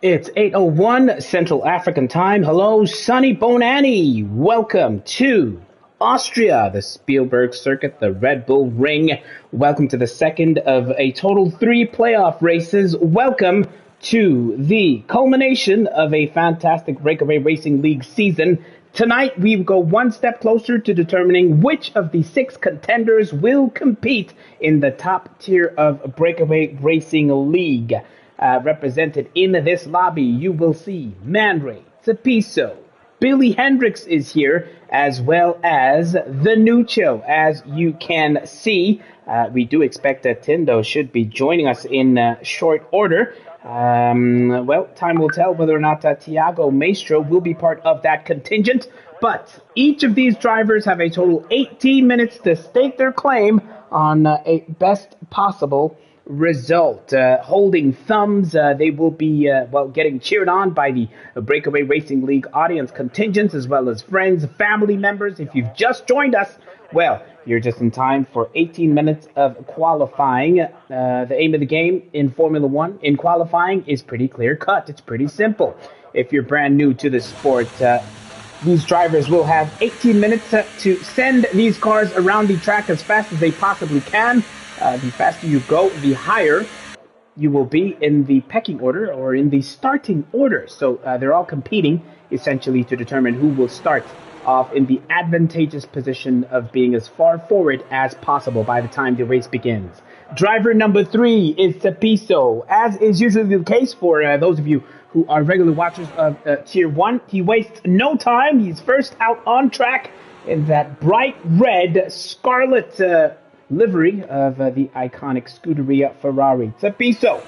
It's 8:01 Central African Time. Hello, Sunny Bonani. Welcome to Austria, the Spielberg Circuit, the Red Bull Ring. Welcome to the second of a total 3 playoff races. Welcome to the culmination of a fantastic BrakeAway Racing League season. Tonight, we go one step closer to determining which of the 6 contenders will compete in the top tier of BrakeAway Racing League. Represented in this lobby, you will see Man Ray, Tapiso, Billy Hendricks is here, as well as the Nucho. As you can see, we do expect that Tindo should be joining us in short order. Well, time will tell whether or not Tiago Maestro will be part of that contingent. But each of these drivers have a total 18 minutes to stake their claim on a best possible result. Holding thumbs, they will be getting cheered on by the BrakeAway Racing League audience contingents, as well as friends, family members. If you've just joined us, well, you're just in time for 18 minutes of qualifying. The aim of the game in Formula One in qualifying is pretty clear cut. It's pretty simple. If you're brand new to the sport, these drivers will have 18 minutes to send these cars around the track as fast as they possibly can. The faster you go, the higher you will be in the pecking order or in the starting order. So they're all competing essentially to determine who will start off in the advantageous position of being as far forward as possible by the time the race begins. Driver number 3 is Tapiso. As is usually the case for those of you who are regular watchers of Tier 1, he wastes no time. He's first out on track in that bright red scarlet livery of the iconic Scuderia Ferrari. Tapiso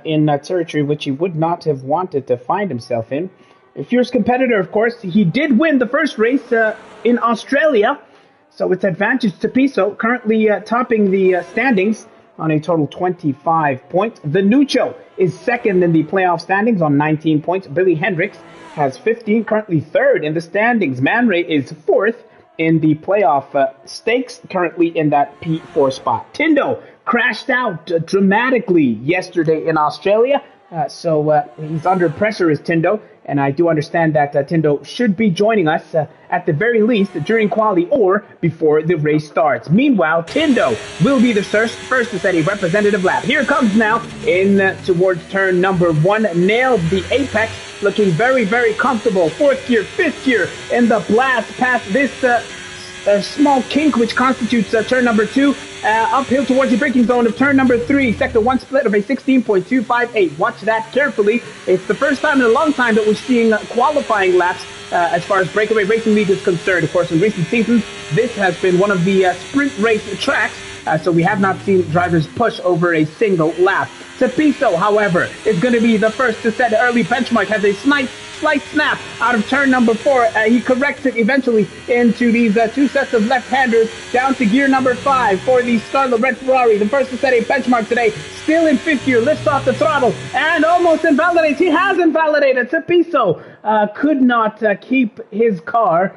in territory which he would not have wanted to find himself in. A fierce competitor, of course. He did win the first race in Australia, so it's advantage Tapiso, currently topping the standings on a total 25 points. The Nucho is second in the playoff standings on 19 points. Billy Hendricks has 15, currently third in the standings. Man Ray is fourth in the playoff stakes, currently in that P4 spot. Tindo crashed out dramatically yesterday in Australia, so he's under pressure is Tindo, and I do understand that Tindo should be joining us at the very least during quali or before the race starts. Meanwhile, Tindo will be the first to set a representative lap. Here comes now in towards turn number 1, nailed the apex, looking very, very comfortable. 4th gear, 5th gear in the blast past this small kink which constitutes turn number 2, uphill towards the braking zone of turn number 3, sector 1 split of a 16.258. Watch that carefully. It's the first time in a long time that we're seeing qualifying laps as far as BrakeAway Racing League is concerned. Of course, in recent seasons, this has been one of the sprint race tracks, so we have not seen drivers push over a single lap. Tapiso, however, is going to be the first to set an early benchmark, has a slight snap out of turn number 4. He corrects it eventually into these 2 sets of left-handers down to gear number 5 for the Scarlet Red Ferrari. The first to set a benchmark today, still in 5th gear, lifts off the throttle and almost invalidates. He has invalidated. Tapiso could not keep his car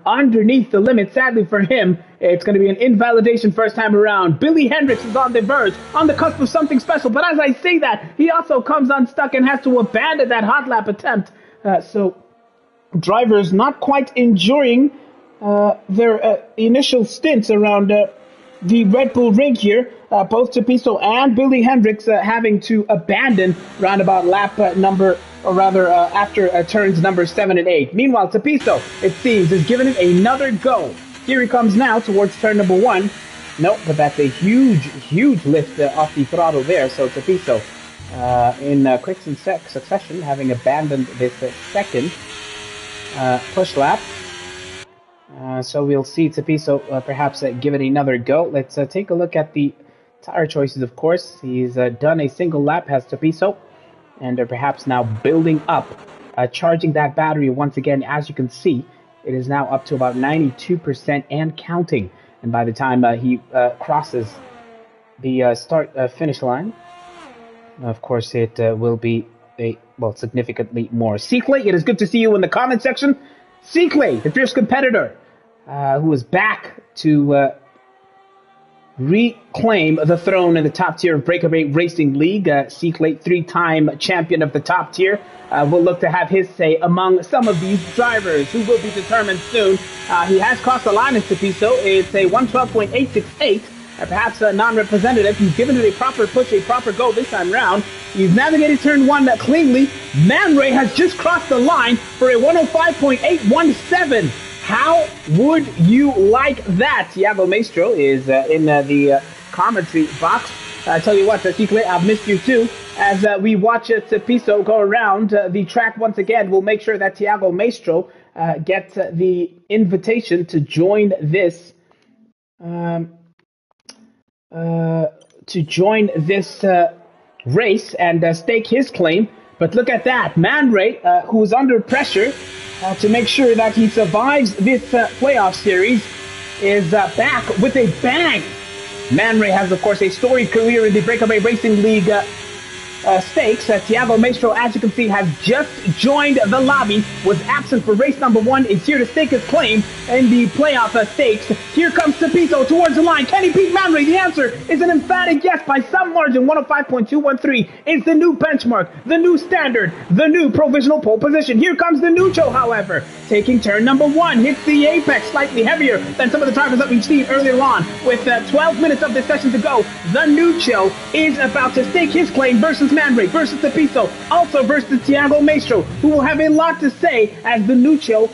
underneath the limit. Sadly for him, it's going to be an invalidation first time around. Billy Hendricks is on the verge, on the cusp of something special. But as I say that, he also comes unstuck and has to abandon that hot lap attempt. So drivers not quite enjoying their initial stints around the Red Bull ring here. Both Tapiso and Billy Hendricks having to abandon roundabout lap after turns number 7 and 8. Meanwhile, Tapiso, it seems, is giving it another go. Here he comes now towards turn number 1. Nope, but that's a huge lift off the throttle there. So Tapiso in quick succession, having abandoned this second push lap. So we'll see Tapiso perhaps give it another go. Let's take a look at the tire choices, of course. He's done a single lap, has Tapiso, and perhaps now building up, charging that battery once again. As you can see, it is now up to about 92% and counting. And by the time he crosses the start-finish line, of course, it will be significantly more. Seaclay, it is good to see you in the comment section. Seaclay, the fierce competitor, who is back to reclaim the throne in the top tier of BrakeAway Racing League. C-Clay, three-time champion of the top tier, will look to have his say among some of these drivers, who will be determined soon. He has crossed the line in Tapiso. It's a 112.868. Perhaps a non-representative. He's given it a proper push, a proper go this time round. He's navigated turn one cleanly. Man Ray has just crossed the line for a 105.817. How would you like that? Thiago Maestro is in the commentary box. I tell you what, Secret, I've missed you too. As we watch Tapiso go around the track once again, we'll make sure that Thiago Maestro gets the invitation to join this race and stake his claim. But look at that, Man Ray, who's under pressure to make sure that he survives this playoff series, is back with a bang. Man Ray has, of course, a storied career in the BrakeAway Racing League stakes. Thiago Maestro, as you can see, has just joined the lobby, was absent for race number one, is here to stake his claim in the playoff stakes. Here comes Tapiso towards the line. Can he beat Man Ray? The answer is an emphatic yes by some margin. 105.213 is the new benchmark, the new standard, the new provisional pole position. Here comes the Nucho, however, taking turn number one, hits the apex, slightly heavier than some of the drivers that we've seen earlier on. With 12 minutes of this session to go, the Nucho is about to stake his claim versus Man Ray, versus Tapiso, also versus Thiago Maestro, who will have a lot to say as the Nucho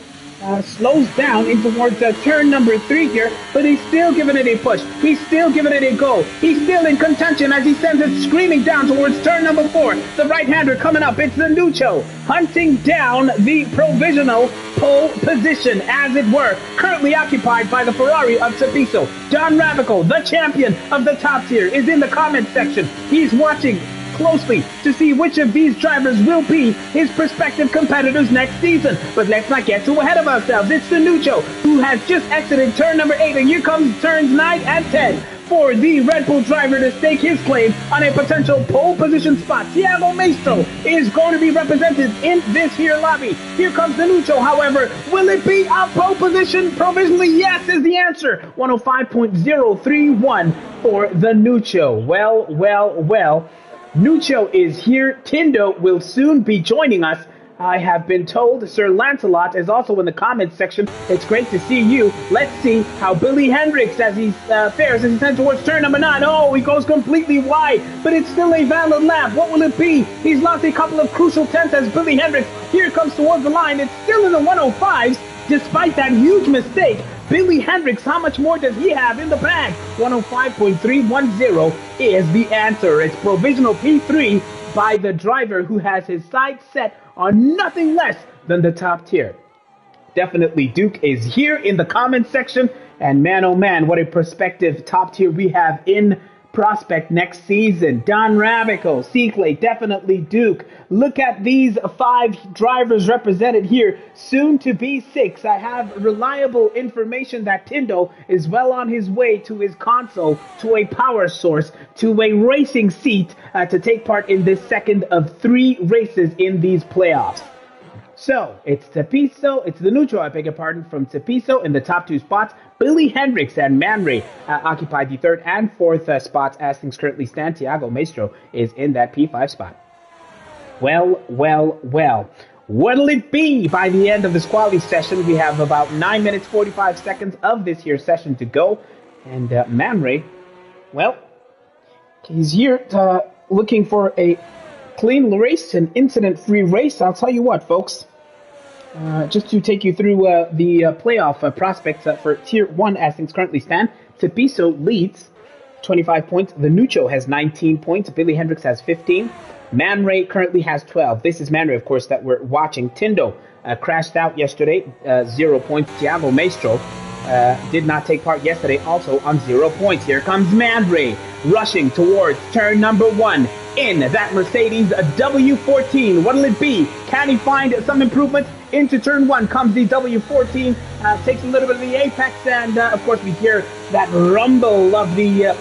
slows down in towards turn number three here, but he's still giving it a push. He's still giving it a go. He's still in contention as he sends it screaming down towards turn number four. The right-hander coming up. It's the Nucho hunting down the provisional pole position, as it were, currently occupied by the Ferrari of Tapiso. Don Ravico, the champion of the top tier, is in the comment section. He's watching closely to see which of these drivers will be his prospective competitors next season. But let's not get too ahead of ourselves. It's the Nucho, who has just exited turn number 8, and here comes turns 9 and 10 for the Red Bull driver to stake his claim on a potential pole position spot. Thiago Maestro is going to be represented in this here lobby. Here comes the Nucho, however. Will it be a pole position? Provisionally, yes is the answer. 105.031 for the Nucho. Well. Nucho is here. Tindo will soon be joining us. I have been told Sir Lancelot is also in the comments section. It's great to see you. Let's see how Billy Hendricks, as he fares as he heads towards turn number 9. Oh, he goes completely wide, but it's still a valid lap. What will it be? He's lost a couple of crucial tenths as Billy Hendricks here comes towards the line. It's still in the 105s, despite that huge mistake. Billy Hendricks, how much more does he have in the bag? 105.310 is the answer. It's provisional P3 by the driver who has his sights set on nothing less than the top tier. Definitely Duke is here in the comment section. And man, oh man, what a prospective top tier we have in prospect next season. Don Ravico, C-Clay, definitely Duke. Look at these 5 drivers represented here, soon to be 6. I have reliable information that Tindo is well on his way to his console, to a power source, to a racing seat to take part in this second of 3 races in these playoffs. So, it's Tapiso, it's the Nucho, I beg your pardon, from Tapiso in the top 2 spots. Billy Hendricks and Man Ray occupy the 3rd and 4th spots as things currently stand. Thiago Maestro is in that P5 spot. Well. What'll it be by the end of this quality session? We have about 9 minutes, 45 seconds of this here session to go. And Man Ray, well, he's here looking for a clean race, an incident-free race. I'll tell you what, folks. Just to take you through the playoff prospects for Tier 1 as things currently stand. Tapiso leads 25 points. The Nucho has 19 points. Billy Hendricks has 15. Man Ray currently has 12. This is Man Ray, of course, that we're watching. Tindo crashed out yesterday, 0 points. Thiago Maestro did not take part yesterday, also on 0 points. Here comes Man Ray rushing towards turn number 1 in that Mercedes W14. What'll it be? Can he find some improvement? Into turn 1 comes the W14, takes a little bit of the apex, and of course we hear that rumble of the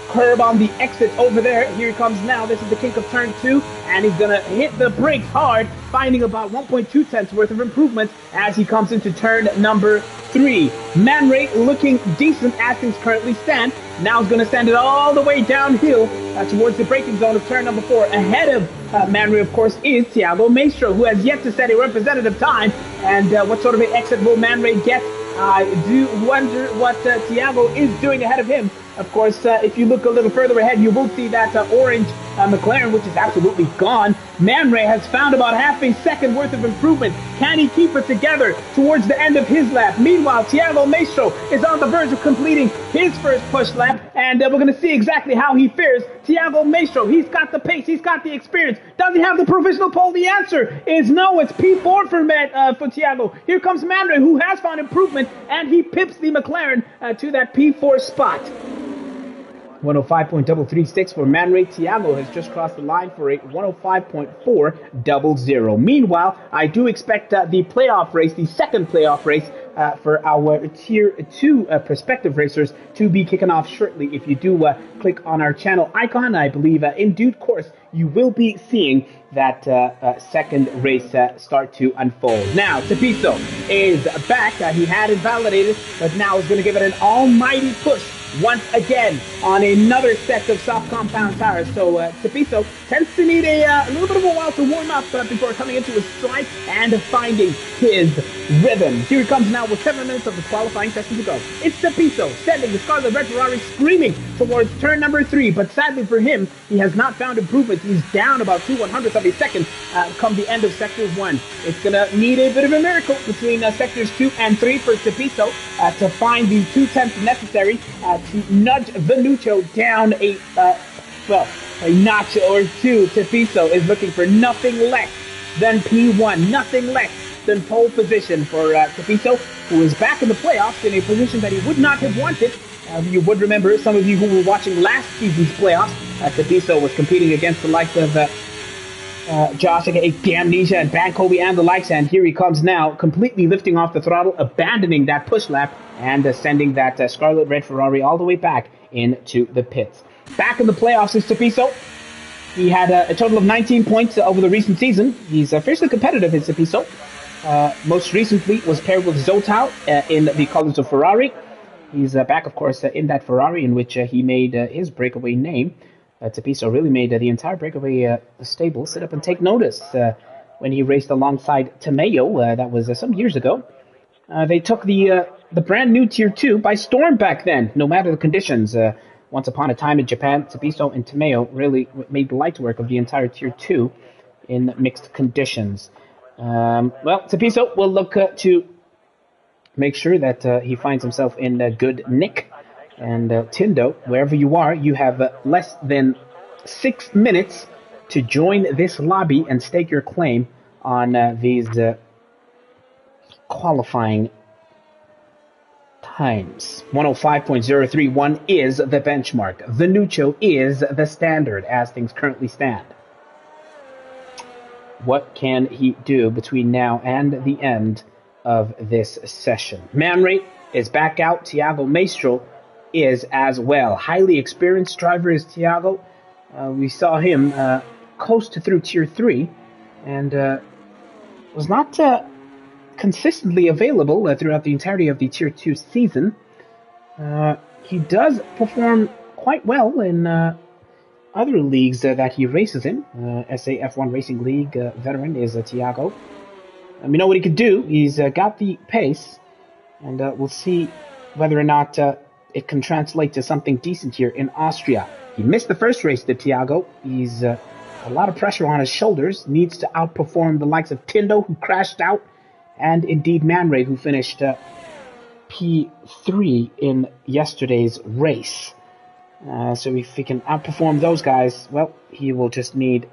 curb on the exit over there. Here he comes now. This is the kink of turn 2, and he's going to hit the brakes hard, finding about 1.2 tenths worth of improvement as he comes into turn number 3. Man Ray looking decent as things currently stand. Now he's going to send it all the way downhill towards the braking zone of turn number 4. Ahead of Man Ray, of course, is Thiago Maestro, who has yet to set a representative time. And what sort of an exit will Man Ray get? I do wonder what Thiago is doing ahead of him. Of course, if you look a little further ahead, you will see that orange McLaren, which is absolutely gone. Man Ray has found about half a second worth of improvement. Can he keep it together towards the end of his lap? Meanwhile, Thiago Maestro is on the verge of completing his first push lap, and we're going to see exactly how he fares. Thiago Maestro, he's got the pace, he's got the experience. Does he have the provisional pole? The answer is no. It's P4 for Thiago. Here comes Man Ray, who has found improvement, and he pips the McLaren to that P4 spot. 105.336 for Man Ray. Thiago has just crossed the line for a 105.400. Meanwhile, I do expect the playoff race, the second playoff race for our Tier 2 prospective racers to be kicking off shortly. If you do click on our channel icon, I believe in due course you will be seeing that second race start to unfold. Now, Tapiso is back. He had it validated, but now is going to give it an almighty push once again on another set of soft compound tires. So Tapiso tends to need a little bit of a while to warm up before coming into his stride and finding his rhythm. Here he comes now with 7 minutes of the qualifying session to go. It's Tapiso sending the Scarlet Red Ferrari screaming towards turn number 3, but sadly for him, he has not found improvement. He's down about 2/100ths of a second come the end of sector 1. It's going to need a bit of a miracle between sectors 2 and 3 for Tapiso to find the 2 tenths necessary to nudge Venuccio down a notch or 2. Tapiso is looking for nothing less than P1, nothing less than pole position for Tapiso, who is back in the playoffs in a position that he would not have wanted. You would remember, some of you who were watching last season's playoffs, Tapiso was competing against the likes of Josh, aka Damnesia, and Bankobi and the likes, and here he comes now, completely lifting off the throttle, abandoning that push lap, and sending that Scarlet Red Ferrari all the way back into the pits. Back in the playoffs is Tapiso. He had a total of 19 points over the recent season. He's fiercely competitive in Tapiso. Most recently was paired with Zotao in the colors of Ferrari. He's back, of course, in that Ferrari in which he made his breakaway name. Tapiso really made the entire breakaway stable sit up and take notice when he raced alongside Tomeo. That was some years ago. They took the brand new Tier 2 by storm back then, no matter the conditions. Once upon a time in Japan, Tapiso and Tomeo really made light work of the entire Tier 2 in mixed conditions. Well, Tapiso will look to make sure that he finds himself in good nick. And Tindo, wherever you are, you have less than 6 minutes to join this lobby and stake your claim on these qualifying times. 105.031 is the benchmark. Venuccio is the standard as things currently stand. What can he do between now and the end of this session? Man Ray is back out. Thiago Maestro is as well. Highly experienced driver is Thiago. We saw him coast through Tier 3 and was not consistently available throughout the entirety of the Tier 2 season. He does perform quite well in other leagues that he races in. SAF1 Racing League veteran is Thiago. We know what he could do. He's got the pace, and we'll see whether or not it can translate to something decent here in Austria. He missed the first race to Thiago. He's a lot of pressure on his shoulders. Needs to outperform the likes of Tindo, who crashed out, and indeed Man Ray, who finished P3 in yesterday's race. So if he can outperform those guys, well, he will just need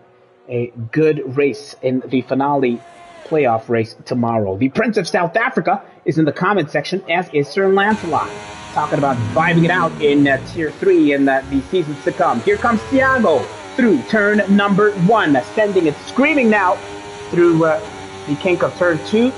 a good race in the finale playoff race tomorrow. The Prince of South Africa is in the comment section, as is Sir Lancelot, talking about vibing it out in Tier 3 in the seasons to come. Here comes Thiago through turn number 1, sending it screaming now through the kink of turn 2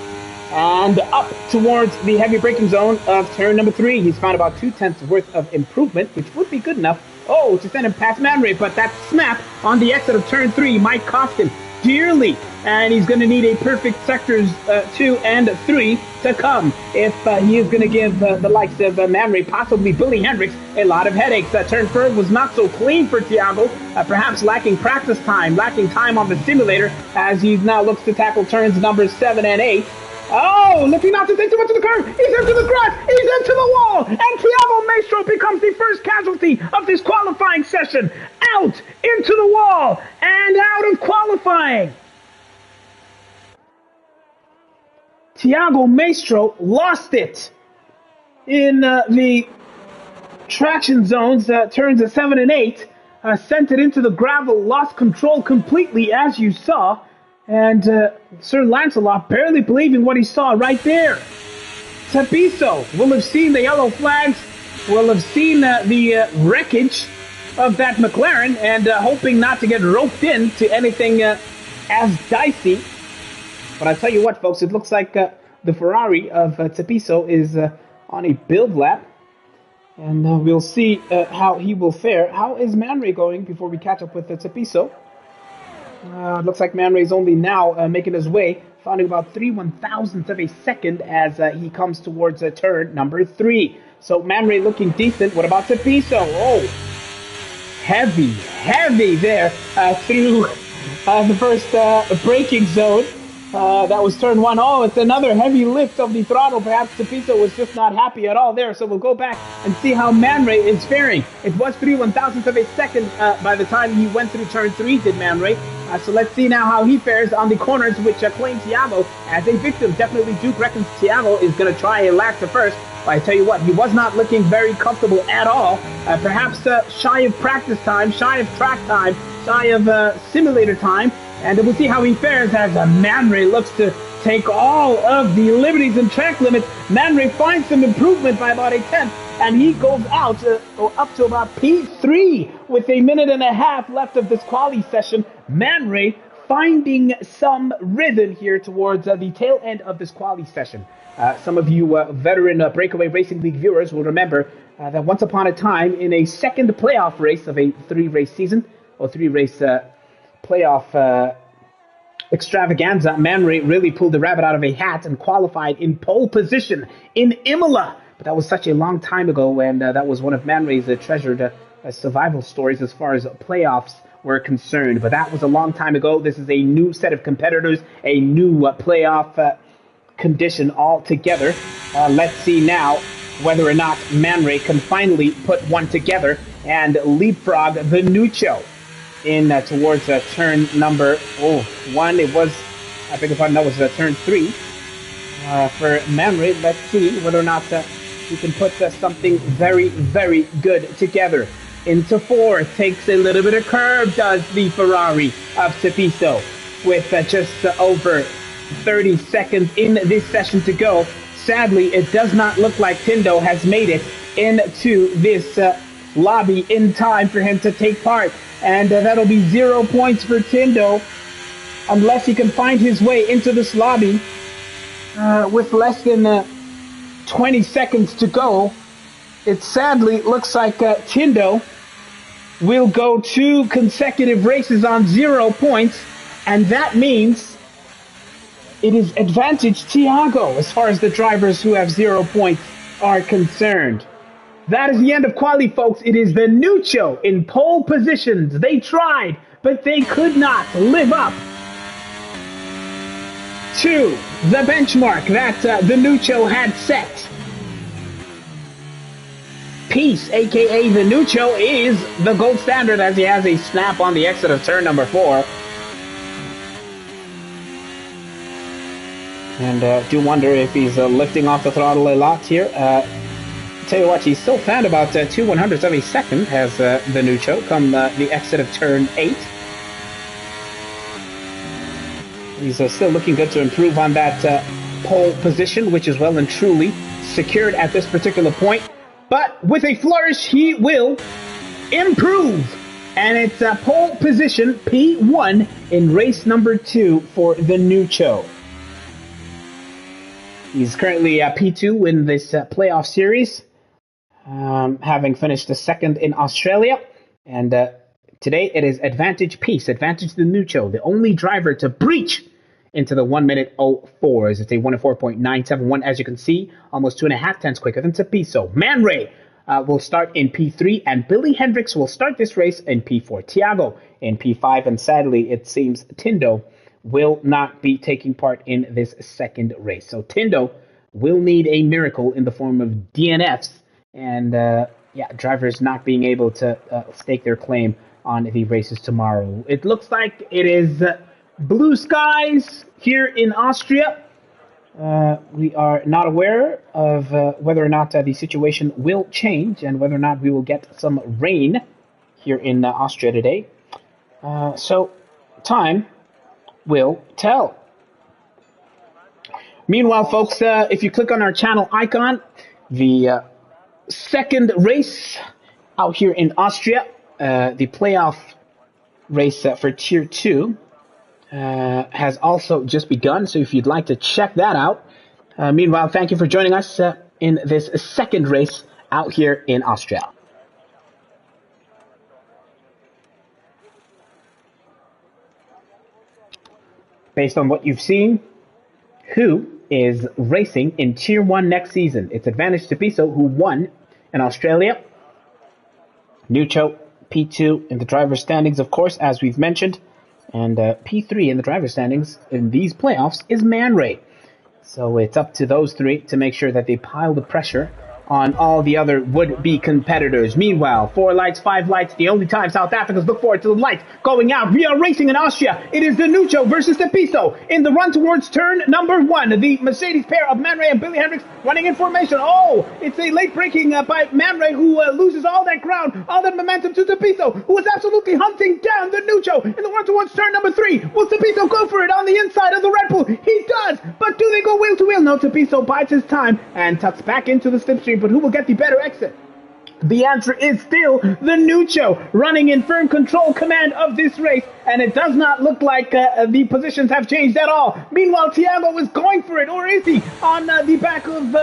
and up towards the heavy braking zone of turn number 3. He's found about 2 tenths worth of improvement, which would be good enough Oh, to send him past Man Ray, but that snap on the exit of turn 3 might cost him dearly, and he's going to need a perfect sectors 2 and 3 to come if he is going to give the likes of Man Ray, possibly Billy Hendricks, a lot of headaches. Turn 4 was not so clean for Thiago, perhaps lacking practice time, lacking time on the simulator, as he now looks to tackle turns numbers 7 and 8. Oh, looking not to take too much of the curve. He's into the grass. He's into the wall. And Thiago Maestro becomes the first casualty of this qualifying session. Out into the wall and out of qualifying. Thiago Maestro lost it in the traction zones, turns 7 and 8. Sent it into the gravel, lost control completely, as you saw. And Sir Lancelot barely believing what he saw right there. Tapiso will have seen the yellow flags, will have seen the wreckage of that McLaren, and hoping not to get roped into anything as dicey. But I tell you what, folks, it looks like the Ferrari of Tapiso is on a build lap. And we'll see how he will fare. How is Man Ray going before we catch up with Tapiso? Looks like Man Ray's only now making his way, finding about 3/1000ths of a second as he comes towards turn number 3. So Man Ray looking decent. What about Tapiso? Oh, heavy there through the first braking zone. That was turn 1. Oh, it's another heavy lift of the throttle. Perhaps Tapiso was just not happy at all there. So we'll go back and see how Man Ray is faring. It was 3/1000ths of a second by the time he went through turn 3, did Man Ray. So let's see now how he fares on the corners, which claim Thiago as a victim. Definitely Duke reckons Thiago is going to try a lap to first. But I tell you what, he was not looking very comfortable at all. Perhaps shy of practice time, shy of track time, shy of simulator time. And we'll see how he fares as Man Ray looks to take all of the liberties and track limits. Man Ray finds some improvement by about a 10th, and he goes out up to about P3 with a minute and a half left of this quali session. Man Ray finding some rhythm here towards the tail end of this quali session. Some of you veteran BrakeAway Racing League viewers will remember that once upon a time in a second playoff race of a 3-race season, or 3-race playoff extravaganza, Man Ray really pulled the rabbit out of a hat and qualified in pole position in Imola. But that was such a long time ago, and that was one of Man Ray's treasured survival stories as far as playoffs were concerned. But that was a long time ago. This is a new set of competitors, a new playoff condition altogether. Let's see now whether or not Man Ray can finally put one together and leapfrog the Nuccio in towards turn number 1. It was, I beg your pardon, that was turn 3 for Man Ray. Let's see whether or not he can put something very, very good together. Into 4, takes a little bit of curve, does the Ferrari of Tapiso, with just over 30 seconds in this session to go. Sadly, it does not look like Tindo has made it into this lobby in time for him to take part. And that'll be 0 points for Tindo unless he can find his way into this lobby with less than 20 seconds to go. It sadly looks like Tindo will go 2 consecutive races on 0 points, and that means it is advantage Thiago as far as the drivers who have 0 points are concerned. That is the end of quali, folks. It is the Nuccio in pole positions. They tried, but they could not live up to the benchmark that the Nuccio had set. Peace, aka the Nuccio, is the gold standard as he has a snap on the exit of turn number 4. And do wonder if he's lifting off the throttle a lot here. Tell you what, he's still found about 2/100ths of a second has the Nuccio come the exit of turn 8. He's still looking good to improve on that pole position, which is well and truly secured at this particular point. But with a flourish, he will improve. And it's pole position P1 in race number 2 for the Nuccio. He's currently P2 in this playoff series, having finished the second in Australia. And today it is Advantage Peace, Advantage the Nucho, the only driver to breach into the 1 minute 04. It's a 104.971. As you can see, almost 2.5 tenths quicker than Tapiso. Man Ray will start in P3, and Billy Hendricks will start this race in P4. Tiago in P5, and sadly, it seems Tindo will not be taking part in this second race. So Tindo will need a miracle in the form of DNFs, and drivers not being able to stake their claim on the races tomorrow. It looks like it is blue skies here in Austria. We are not aware of whether or not the situation will change and whether or not we will get some rain here in Austria today. So time will tell. Meanwhile, folks, if you click on our channel icon, the second race out here in Austria, the playoff race for Tier 2, has also just begun, so if you'd like to check that out. Meanwhile, thank you for joining us in this second race out here in Austria. Based on what you've seen, who is racing in Tier 1 next season? It's Advantage Tapiso, who won in Australia. Nucho, P2 in the driver's standings, of course, as we've mentioned. And P3 in the driver's standings in these playoffs is Man Ray. So it's up to those three to make sure that they pile the pressure on all the other would-be competitors. Meanwhile, 4 lights, 5 lights, the only time South Africans look forward to the lights going out. We are racing in Austria. It is the Nucho versus the Piso in the run towards turn number 1. The Mercedes pair of Man Ray and Billy Hendricks running in formation. Oh, it's a late braking by Man Ray, who loses all that ground, all that momentum to Tapiso, who is absolutely hunting down the Nucho in the run towards turn number 3. Will Tapiso go for it on the inside of the Red Bull? He does, but do they go wheel to wheel? No, Tapiso bides his time and tucks back into the slipstream, but who will get the better exit? The answer is still the Nucho, running in firm control command of this race, and it does not look like the positions have changed at all. Meanwhile, Tiago is going for it, or is he, on the back of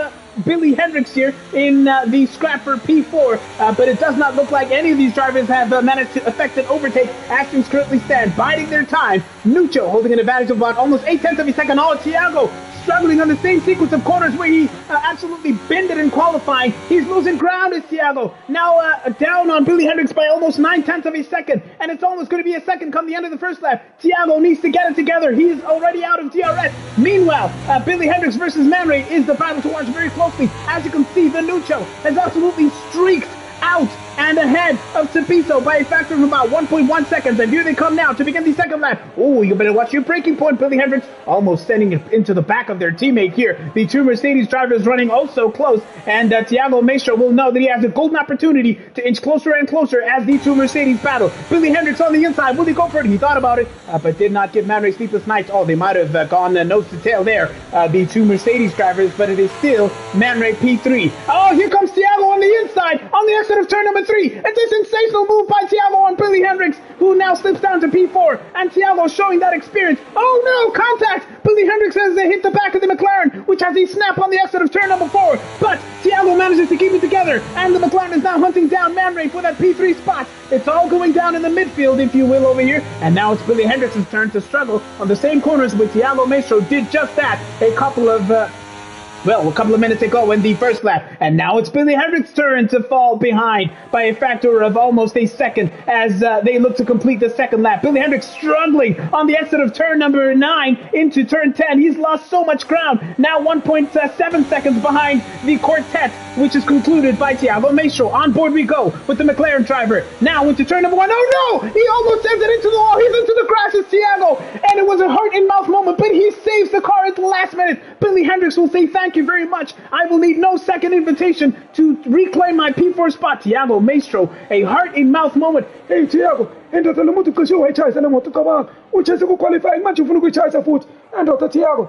Billy Hendricks here in the scrap for P4, but it does not look like any of these drivers have managed to effect an overtake as things currently stand, biding their time. Nucho holding an advantage of about almost 8 tenths of a second. Oh, Tiago struggling on the same sequence of corners where he absolutely bended in qualifying. He's losing ground as Tiago. Now down on Billy Hendricks by almost 9 tenths of a second, and it's almost going to be a second come the end of the first lap. Tiago needs to get it together. He's already out of DRS. Meanwhile, Billy Hendricks versus Man Ray is the battle to watch very closely. As you can see, the Nucho has absolutely streaked out and ahead of Tapiso by a factor of about 1.1 seconds. And here they come now to begin the second lap. Oh, you better watch your braking point. Billy Hendricks almost sending it into the back of their teammate here. The two Mercedes drivers running oh so close. And Thiago Maestro will know that he has a golden opportunity to inch closer and closer as the two Mercedes battle. Billy Hendricks on the inside. Will he go for it? He thought about it, but did not give Man Ray sleepless nights. Oh, they might have gone nose to tail there, the two Mercedes drivers, but it is still Man Ray P3. Oh, here comes Thiago on the inside, on the exit of turn number 3. It's a sensational move by Thiago on Billy Hendricks, who now slips down to P4, and Thiago showing that experience. Oh no, contact! Billy Hendricks has hit the back of the McLaren, which has a snap on the exit of turn number 4, but Thiago manages to keep it together, and the McLaren is now hunting down Man Ray for that P3 spot. It's all going down in the midfield, if you will, over here, and now it's Billy Hendricks' turn to struggle on the same corners where Thiago Maestro did just that a couple of minutes ago in the first lap. And now it's Billy Hendricks' turn to fall behind by a factor of almost a second as they look to complete the second lap. Billy Hendricks struggling on the exit of turn number 9 into turn 10. He's lost so much ground. Now 1.7 seconds behind the quartet, which is concluded by Thiago Maestro. On board we go with the McLaren driver. Now into turn number 1. Oh no! He almost sends it into the wall. He's into the grass as Thiago. And it was a heart-in-mouth moment, but he saves the car at the last minute. Billy Hendricks will say thank you very much. I will need no second invitation to reclaim my P4 spot. Thiago Maestro, a heart-in-mouth moment. Hey Thiago, endoda lo mutu kusho wayitshayisa le moto cabanga. Uchase ku qualifying manje ufuna ukuyitshayisa futhi. Endoda Thiago.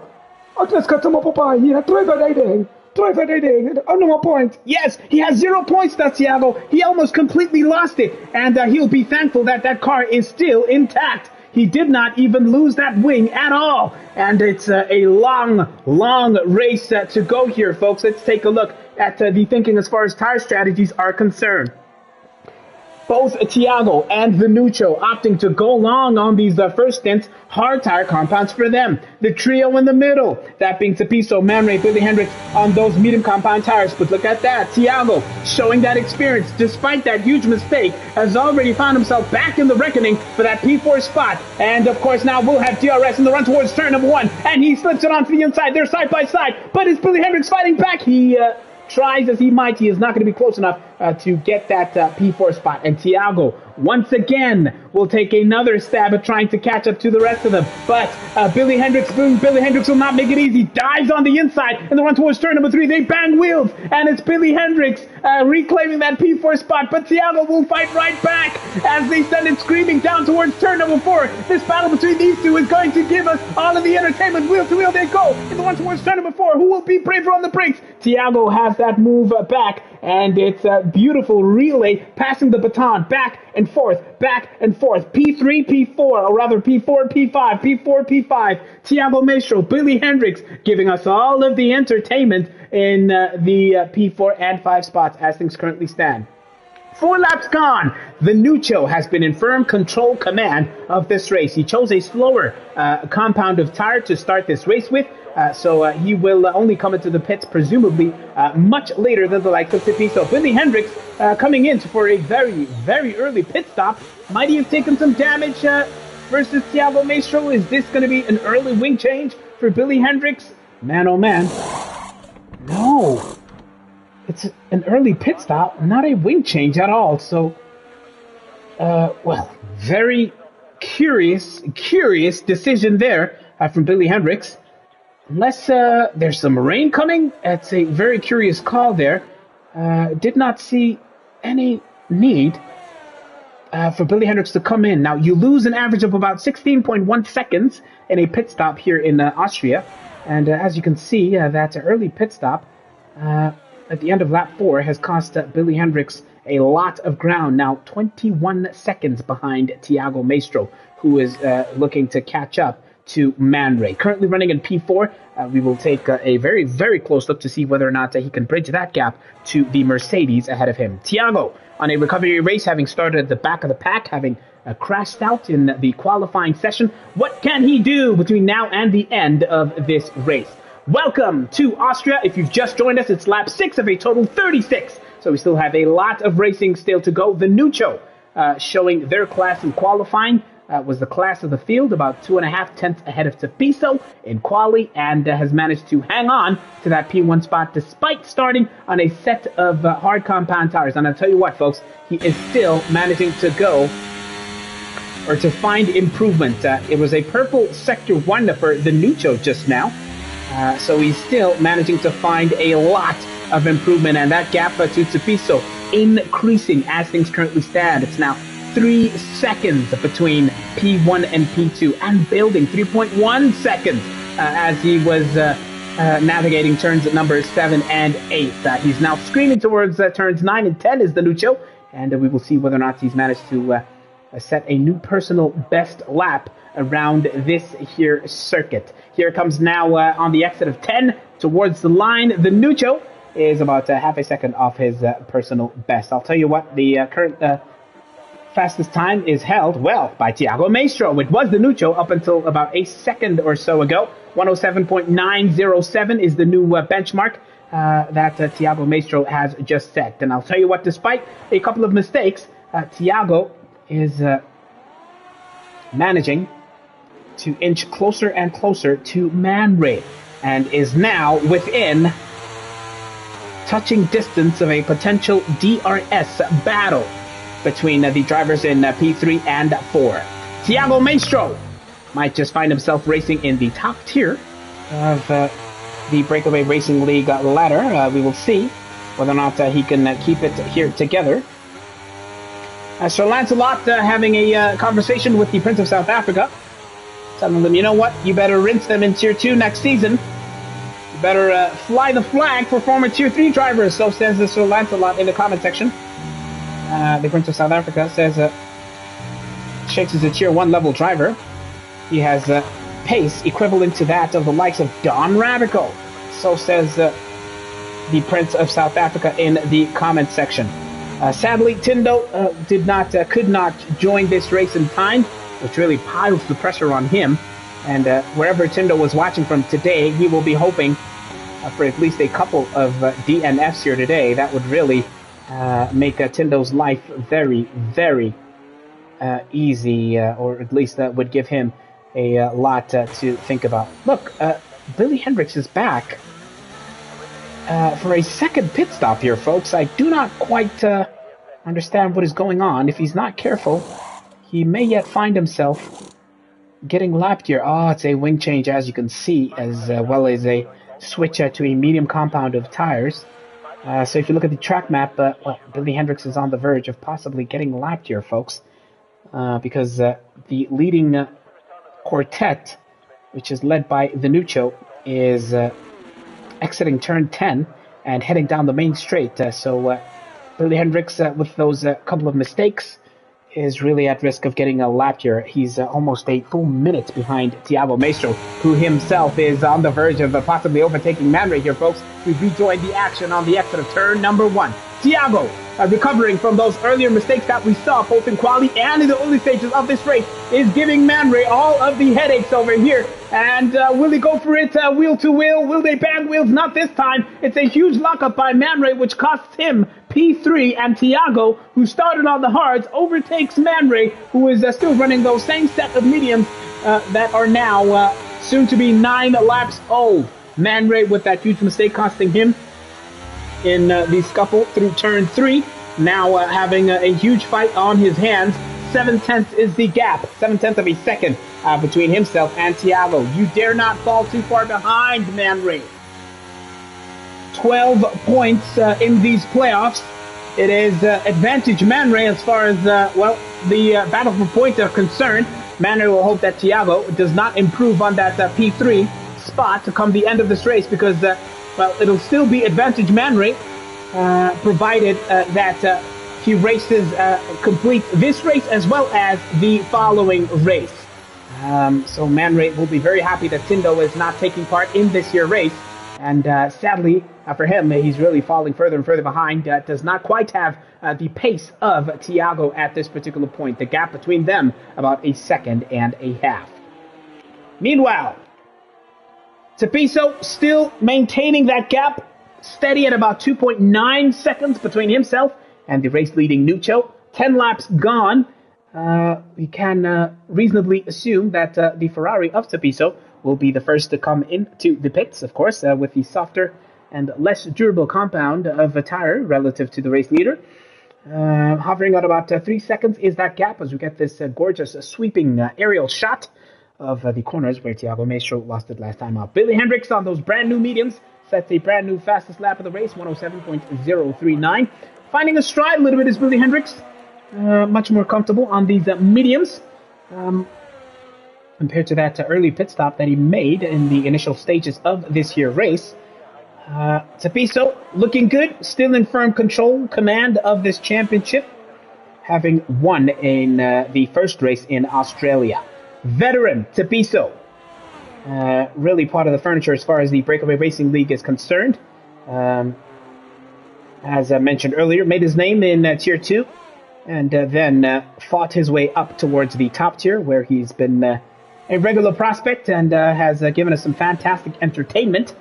Akulesikhathi amapopayi yena driver dayideng. No point. Yes, he has 0 points, that's Thiago. He almost completely lost it, and he'll be thankful that that car is still intact. He did not even lose that wing at all. And it's a long race to go here, folks. Let's take a look at the thinking as far as tire strategies are concerned. Both Thiago and Venuccio opting to go long on these first stints, hard tire compounds for them. The trio in the middle, that being Tapiso, Man Ray, Billy Hendricks on those medium compound tires. But look at that, Thiago showing that experience, despite that huge mistake, has already found himself back in the reckoning for that P4 spot. And of course now we'll have DRS in the run towards turn number 1, and he slips it onto the inside. They're side by side, but is Billy Hendricks fighting back? He tries as he might, he is not going to be close enough to get that P4 spot. And Thiago, once again, will take another stab at trying to catch up to the rest of them. But Billy Hendricks will not make it easy. Dives on the inside in the run towards turn number 3. They bang wheels, and it's Billy Hendricks reclaiming that P4 spot. But Thiago will fight right back as they send it screaming down towards turn number 4. This battle between these two is going to give us all of the entertainment. Wheel to wheel they go in the run towards turn number 4. Who will be braver on the brakes? Thiago has that move back, and it's a beautiful relay, passing the baton back and forth, P3, P4, or rather P4, P5, P4, P5. Thiago Maestro, Billy Hendricks giving us all of the entertainment in the P4 and 5 spots as things currently stand. 4 laps gone. Venuccio has been in firm control command of this race. He chose a slower compound of tire to start this race with, so he will only come into the pits presumably much later than the likes of Tipi. So Billy Hendricks coming in for a very, very early pit stop. Might he have taken some damage versus Thiago Maestro? Is this going to be an early wing change for Billy Hendricks? Man, oh man. No. It's an early pit stop, not a wing change at all. So, well, very curious decision there from Billy Hendricks. Unless there's some rain coming, it's a very curious call there. Did not see any need for Billy Hendricks to come in. Now, you lose an average of about 16.1 seconds in a pit stop here in Austria. And as you can see, that early pit stop at the end of lap 4 has cost Billy Hendricks a lot of ground. Now 21 seconds behind Thiago Maestro, who is looking to catch up to Man Ray. Currently running in P4, we will take a very, very close look to see whether or not he can bridge that gap to the Mercedes ahead of him. Thiago, on a recovery race, having started at the back of the pack, having crashed out in the qualifying session. What can he do between now and the end of this race? Welcome to Austria. If you've just joined us, it's lap 6 of a total 36. So we still have a lot of racing still to go. Venuccio showing their class in qualifying. Was the class of the field, about 2.5 tenths ahead of Tapiso in quali, and has managed to hang on to that P1 spot despite starting on a set of hard compound tires. And I'll tell you what, folks, he is still managing to go or to find improvement. It was a purple sector 1 for Venuccio just now. So he's still managing to find a lot of improvement, and that gap to Tapiso increasing as things currently stand. It's now 3 seconds between P1 and P2, and building 3.1 seconds as he was navigating turns at number 7 and 8. He's now screaming towards turns 9 and 10 is Venuccio, and we will see whether or not he's managed to set a new personal best lap around this here circuit. Here comes now on the exit of 10 towards the line. Venuccio is about half a second off his personal best. I'll tell you what, the current fastest time is held, well, by Thiago Maestro. It was Venuccio up until about a second or so ago. 107.907 is the new benchmark that Thiago Maestro has just set. And I'll tell you what, despite a couple of mistakes, Thiago is managing to inch closer and closer to Man Ray, and is now within touching distance of a potential DRS battle between the drivers in P3 and 4. Thiago Maestro might just find himself racing in the top tier of the BrakeAway Racing League ladder. We will see whether or not he can keep it here together. Sir Lancelot having a conversation with the Prince of South Africa, telling them, you know what, you better rinse them in Tier 2 next season. You better fly the flag for former Tier 3 drivers, so says Sir Lancelot in the comment section. The Prince of South Africa says Shakes is a Tier 1 level driver. He has pace equivalent to that of the likes of Don Radical. So says the Prince of South Africa in the comment section. Sadly, Tindo could not join this race in time, which really piles the pressure on him. And wherever Tindo was watching from today, he will be hoping for at least a couple of DNFs here today. That would really make Tindo's life very, very easy, or at least that would give him a lot to think about. Look, Billy Hendricks is back for a second pit stop here, folks. I do not quite understand what is going on. If he's not careful, he may yet find himself getting lapped here. Oh, it's a wing change, as you can see, as well as a switch to a medium compound of tires. So if you look at the track map, well, Billy Hendricks is on the verge of possibly getting lapped here, folks, because the leading quartet, which is led by the Nuccio, is exiting turn 10 and heading down the main straight. So Billy Hendricks, with those couple of mistakes, is really at risk of getting lapped here. He's almost a full minute behind Thiago Maestro, who himself is on the verge of possibly overtaking Man Ray here, folks. We've rejoined the action on the exit of turn number 1. Thiago, recovering from those earlier mistakes that we saw both in quali and in the early stages of this race, is giving Man Ray all of the headaches over here. And will he go for it wheel to wheel? Will they bag wheels? Not this time. It's a huge lockup by Man Ray, which costs him P3, and Thiago, who started on the hards, overtakes Man Ray, who is still running those same set of mediums that are now soon to be 9 laps old. Man Ray with that huge mistake costing him in the scuffle through turn 3, now having a huge fight on his hands. 7/10 is the gap, 7/10 of a second between himself and Thiago. You dare not fall too far behind Man Ray. 12 points in these playoffs. It is advantage Man Ray as far as, well, the battle for points are concerned. Man Ray will hope that Thiago does not improve on that P3 spot to come the end of this race, because, well, it'll still be advantage Man Ray, provided that he races, complete this race as well as the following race. So Man Ray will be very happy that Tindo is not taking part in this year's race. And sadly, for him, he's really falling further and further behind. Does not quite have the pace of Thiago at this particular point. The gap between them, about a second and a half. Meanwhile, Tapiso still maintaining that gap, steady at about 2.9 seconds between himself and the race-leading Nuccio. 10 laps gone. We can reasonably assume that the Ferrari of Tapiso will be the first to come into the pits, of course, with the softer and less durable compound of a tire relative to the race leader. Hovering at about 3 seconds is that gap as we get this gorgeous sweeping aerial shot of the corners where Thiago Maestro lost it last time out. Billy Hendricks on those brand new mediums sets a brand new fastest lap of the race, 107.039. Finding a stride a little bit is Billy Hendricks. Much more comfortable on these mediums. Compared to that early pit stop that he made in the initial stages of this year's race. Tapiso looking good, still in firm control, command of this championship, having won in the first race in Australia. Veteran Tapiso, really part of the furniture as far as the BrakeAway Racing League is concerned. As I mentioned earlier, made his name in Tier 2, and then fought his way up towards the top tier, where he's been a regular prospect and has given us some fantastic entertainment.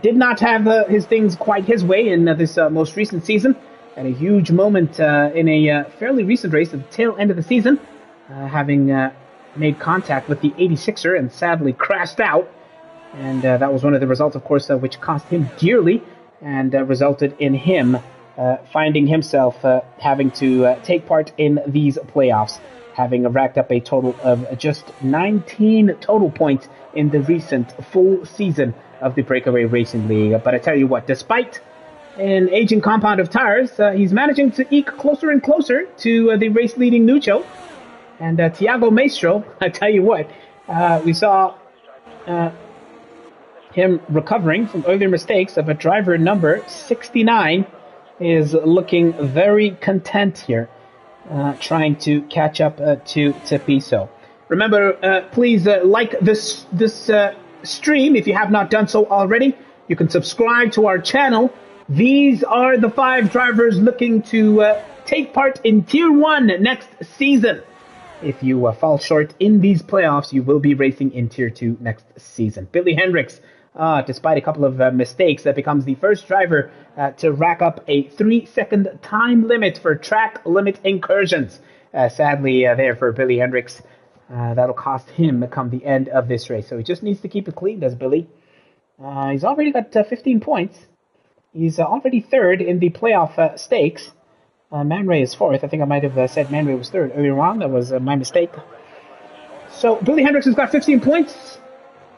Did not have his things quite his way in this most recent season. Had a huge moment in a fairly recent race at the tail end of the season, having made contact with the 86er and sadly crashed out. And that was one of the results, of course, which cost him dearly and resulted in him finding himself having to take part in these playoffs, having racked up a total of just 19 total points in the recent full season of the BrakeAway Racing League. But I tell you what, despite an aging compound of tires, he's managing to eke closer and closer to the race-leading Nuccio. And Thiago Maestro, I tell you what, we saw him recovering from earlier mistakes of a driver number 69 is looking very content here, trying to catch up to Tapiso. Remember, please like this stream if you have not done so already. You can subscribe to our channel These are the 5 drivers looking to take part in Tier 1 next season. If you fall short in these playoffs, you will be racing in Tier 2 next season. Billy Hendricks, despite a couple of mistakes, that becomes the first driver to rack up a 3-second time limit for track limit incursions. Sadly, there for Billy Hendricks, that'll cost him come the end of this race. So he just needs to keep it clean, does Billy. He's already got 15 points. He's already third in the playoff stakes. Man Ray is fourth. I think I might have said Man Ray was third earlier on. That was my mistake. So Billy Hendricks has got 15 points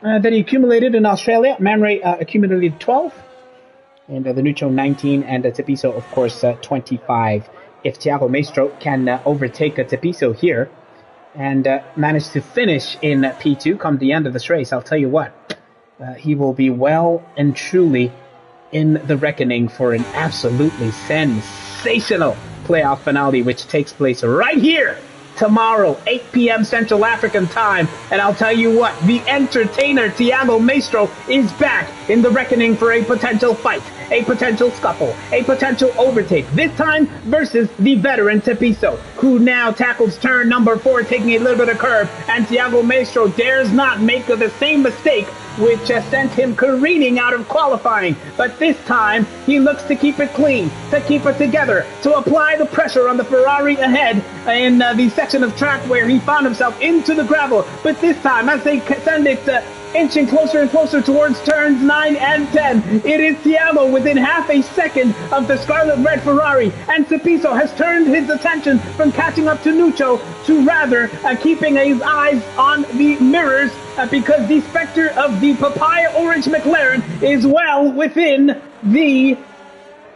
that he accumulated in Australia. Man Ray accumulated 12. And the Nuccio 19. And Tepiso, of course, 25. If Thiago Maestro can overtake Tepiso here and manage to finish in P2 come the end of this race, I'll tell you what. He will be well and truly in the reckoning for an absolutely sensational playoff finale, which takes place right here tomorrow, 8 p.m. Central African time. And I'll tell you what, the entertainer Thiago Maestro is back in the reckoning for a potential fight, a potential scuffle, a potential overtake, this time versus the veteran Tepiso, who now tackles turn number 4, taking a little bit of curve, and Thiago Maestro dares not make the same mistake which sent him careening out of qualifying. But this time, he looks to keep it clean, to keep it together, to apply the pressure on the Ferrari ahead in the section of track where he found himself into the gravel. But this time, as they send it inching closer and closer towards turns 9 and 10. It is Thiago within half a second of the Scarlet Red Ferrari, and Tepiso has turned his attention from catching up to Nuccio to rather keeping his eyes on the mirrors because the specter of the papaya orange McLaren is well within the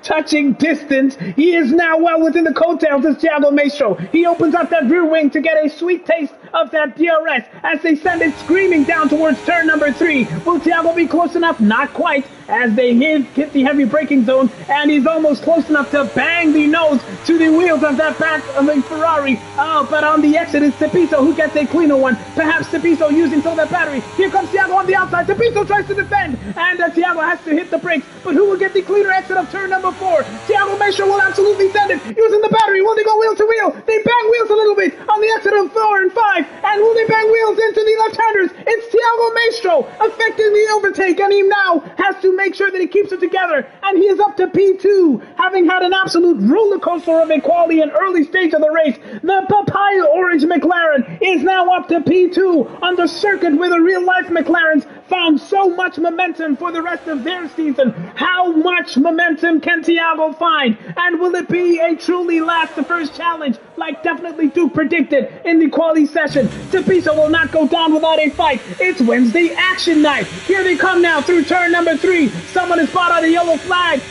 touching distance. He is now well within the coattails of Thiago Maestro. He opens up that rear wing to get a sweet taste of that DRS as they send it screaming down towards turn number 3. Will Thiago be close enough? Not quite, as they hit the heavy braking zone, and he's almost close enough to bang the nose to the wheels of that back of the Ferrari. Oh, but on the exit is Tepiso, who gets a cleaner one. Perhaps Tepiso using some of that battery. Here comes Thiago on the outside. Tepiso tries to defend, and Thiago has to hit the brakes. But who will get the cleaner exit of turn number 4? Thiago Maestro will absolutely send it, using the battery. Will they go wheel to wheel? They bang wheels a little bit on the exit of 4 and 5, and will they bang wheels into the left-handers? It's Thiago Maestro affecting the overtake, and he now has to make sure that he keeps it together, and he is up to P2, having had an absolute roller coaster of equality in early stage of the race. The papaya orange McLaren is now up to P2 on the circuit where the real-life McLarens found so much momentum for the rest of their season. How much momentum can Thiago find? And will it be a truly last to first challenge, like definitely Duke predicted in the quali session? Tepiso will not go down without a fight. It's Wednesday action night. Here they come now through turn number 3. Someone has brought out a yellow flag.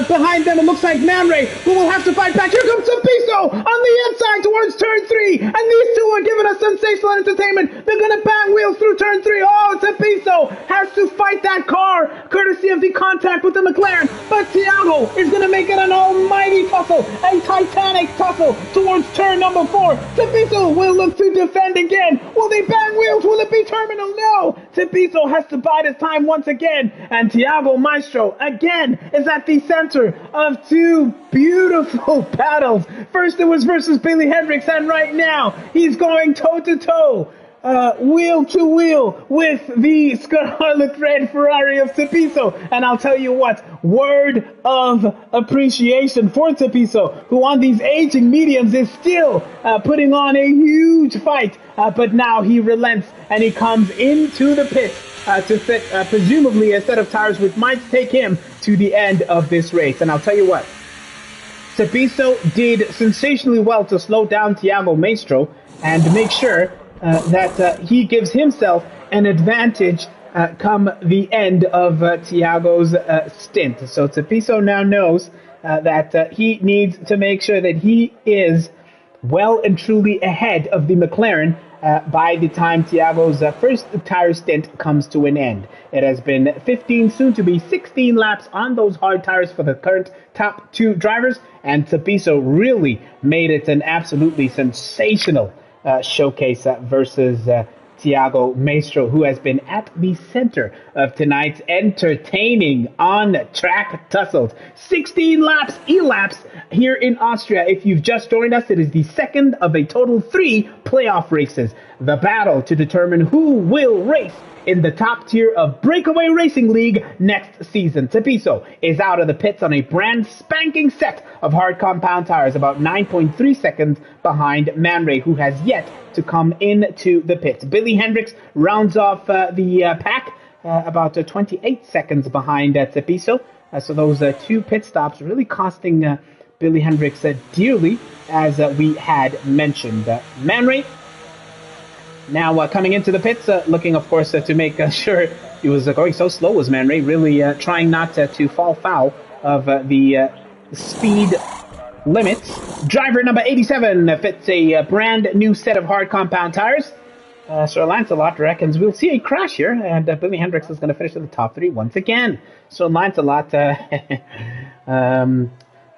Behind them, it looks like Man Ray, who will have to fight back. Here comes Tepiso on the inside towards turn 3. And these two are giving us sensational entertainment. They're going to bang wheels through turn 3. Oh, Tepiso has to fight that car, courtesy of the contact with the McLaren. But Thiago is going to make it an almighty tussle, a titanic tussle towards turn number 4. Tepiso will look to defend again. Will they bang wheels? Will it be terminal? No. Tepiso has to bide his time once again. And Thiago Maestro, again, is at the center of two beautiful battles. First it was versus Billy Hendricks, and right now he's going toe-to-toe, wheel to wheel with the Scarlet Red Ferrari of Tepiso. And I'll tell you what, word of appreciation for Tepiso, who on these aging mediums is still putting on a huge fight, but now he relents and he comes into the pit to fit presumably a set of tires which might take him to the end of this race. And I'll tell you what, Tepiso did sensationally well to slow down Thiago Maestro and make sure that he gives himself an advantage come the end of Thiago's stint. So Tepiso now knows that he needs to make sure that he is well and truly ahead of the McLaren by the time Thiago's first tire stint comes to an end. It has been 15, soon to be 16 laps on those hard tires for the current top 2 drivers, and Tepiso really made it an absolutely sensational showcase versus Tiago Maestro, who has been at the center of tonight's entertaining on-track tussles. 16 laps elapsed here in Austria. If you've just joined us, it is the second of a total 3 playoff races. The battle to determine who will race in the top tier of BrakeAway Racing League next season. Cepiso is out of the pits on a brand spanking set of hard compound tires, about 9.3 seconds behind Man Ray, who has yet to come into the pits. Billy Hendricks rounds off the pack about 28 seconds behind Cepiso. So those 2 pit stops really costing Billy Hendricks dearly, as we had mentioned. Man Ray now coming into the pits, looking, of course, to make sure he was going so slow was Man Ray, really trying not to fall foul of the speed limits. Driver number 87 fits a brand new set of hard compound tires. Sir Lancelot reckons we'll see a crash here, and Billy Hendricks is going to finish in the top 3 once again. Sir Lancelot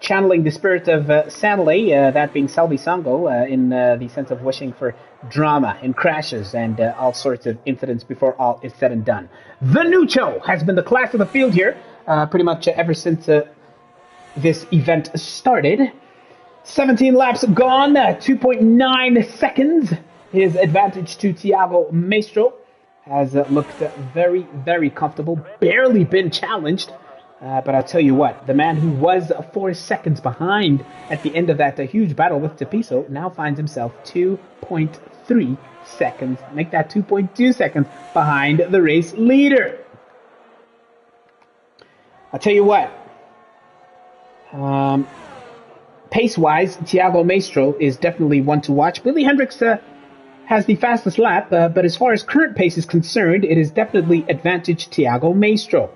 channeling the spirit of Sanley, that being Selby Sango, in the sense of wishing for drama and crashes and all sorts of incidents before all is said and done. The Nucho has been the class of the field here pretty much ever since this event started. 17 laps gone, 2.9 seconds. His advantage to Tiago Maestro has looked very, very comfortable, barely been challenged. But I'll tell you what, the man who was 4 seconds behind at the end of that huge battle with Cepiso now finds himself 2.3 seconds. Make that 2.2 seconds behind the race leader. I'll tell you what, pace-wise, Tiago Maestro is definitely one to watch. Billy Hendricks has the fastest lap, but as far as current pace is concerned, it is definitely advantage Tiago Maestro,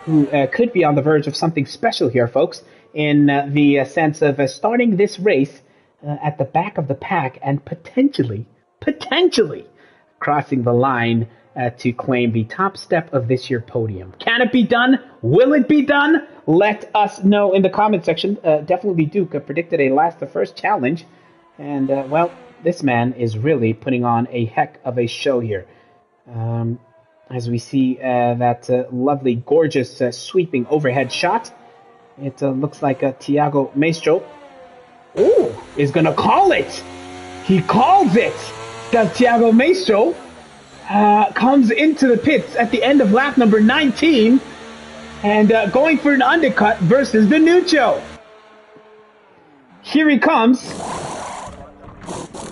who could be on the verge of something special here, folks, in the sense of starting this race at the back of the pack and potentially crossing the line to claim the top step of this year's podium. Can it be done? Will it be done? Let us know in the comment section. Definitely Duke predicted a last to first challenge, and well, this man is really putting on a heck of a show here. As we see that lovely, gorgeous, sweeping overhead shot, it looks like Tiago Maestro is going to call it. He calls it. Does Tiago Maestro comes into the pits at the end of lap number 19 and going for an undercut versus the Nucho. Here he comes.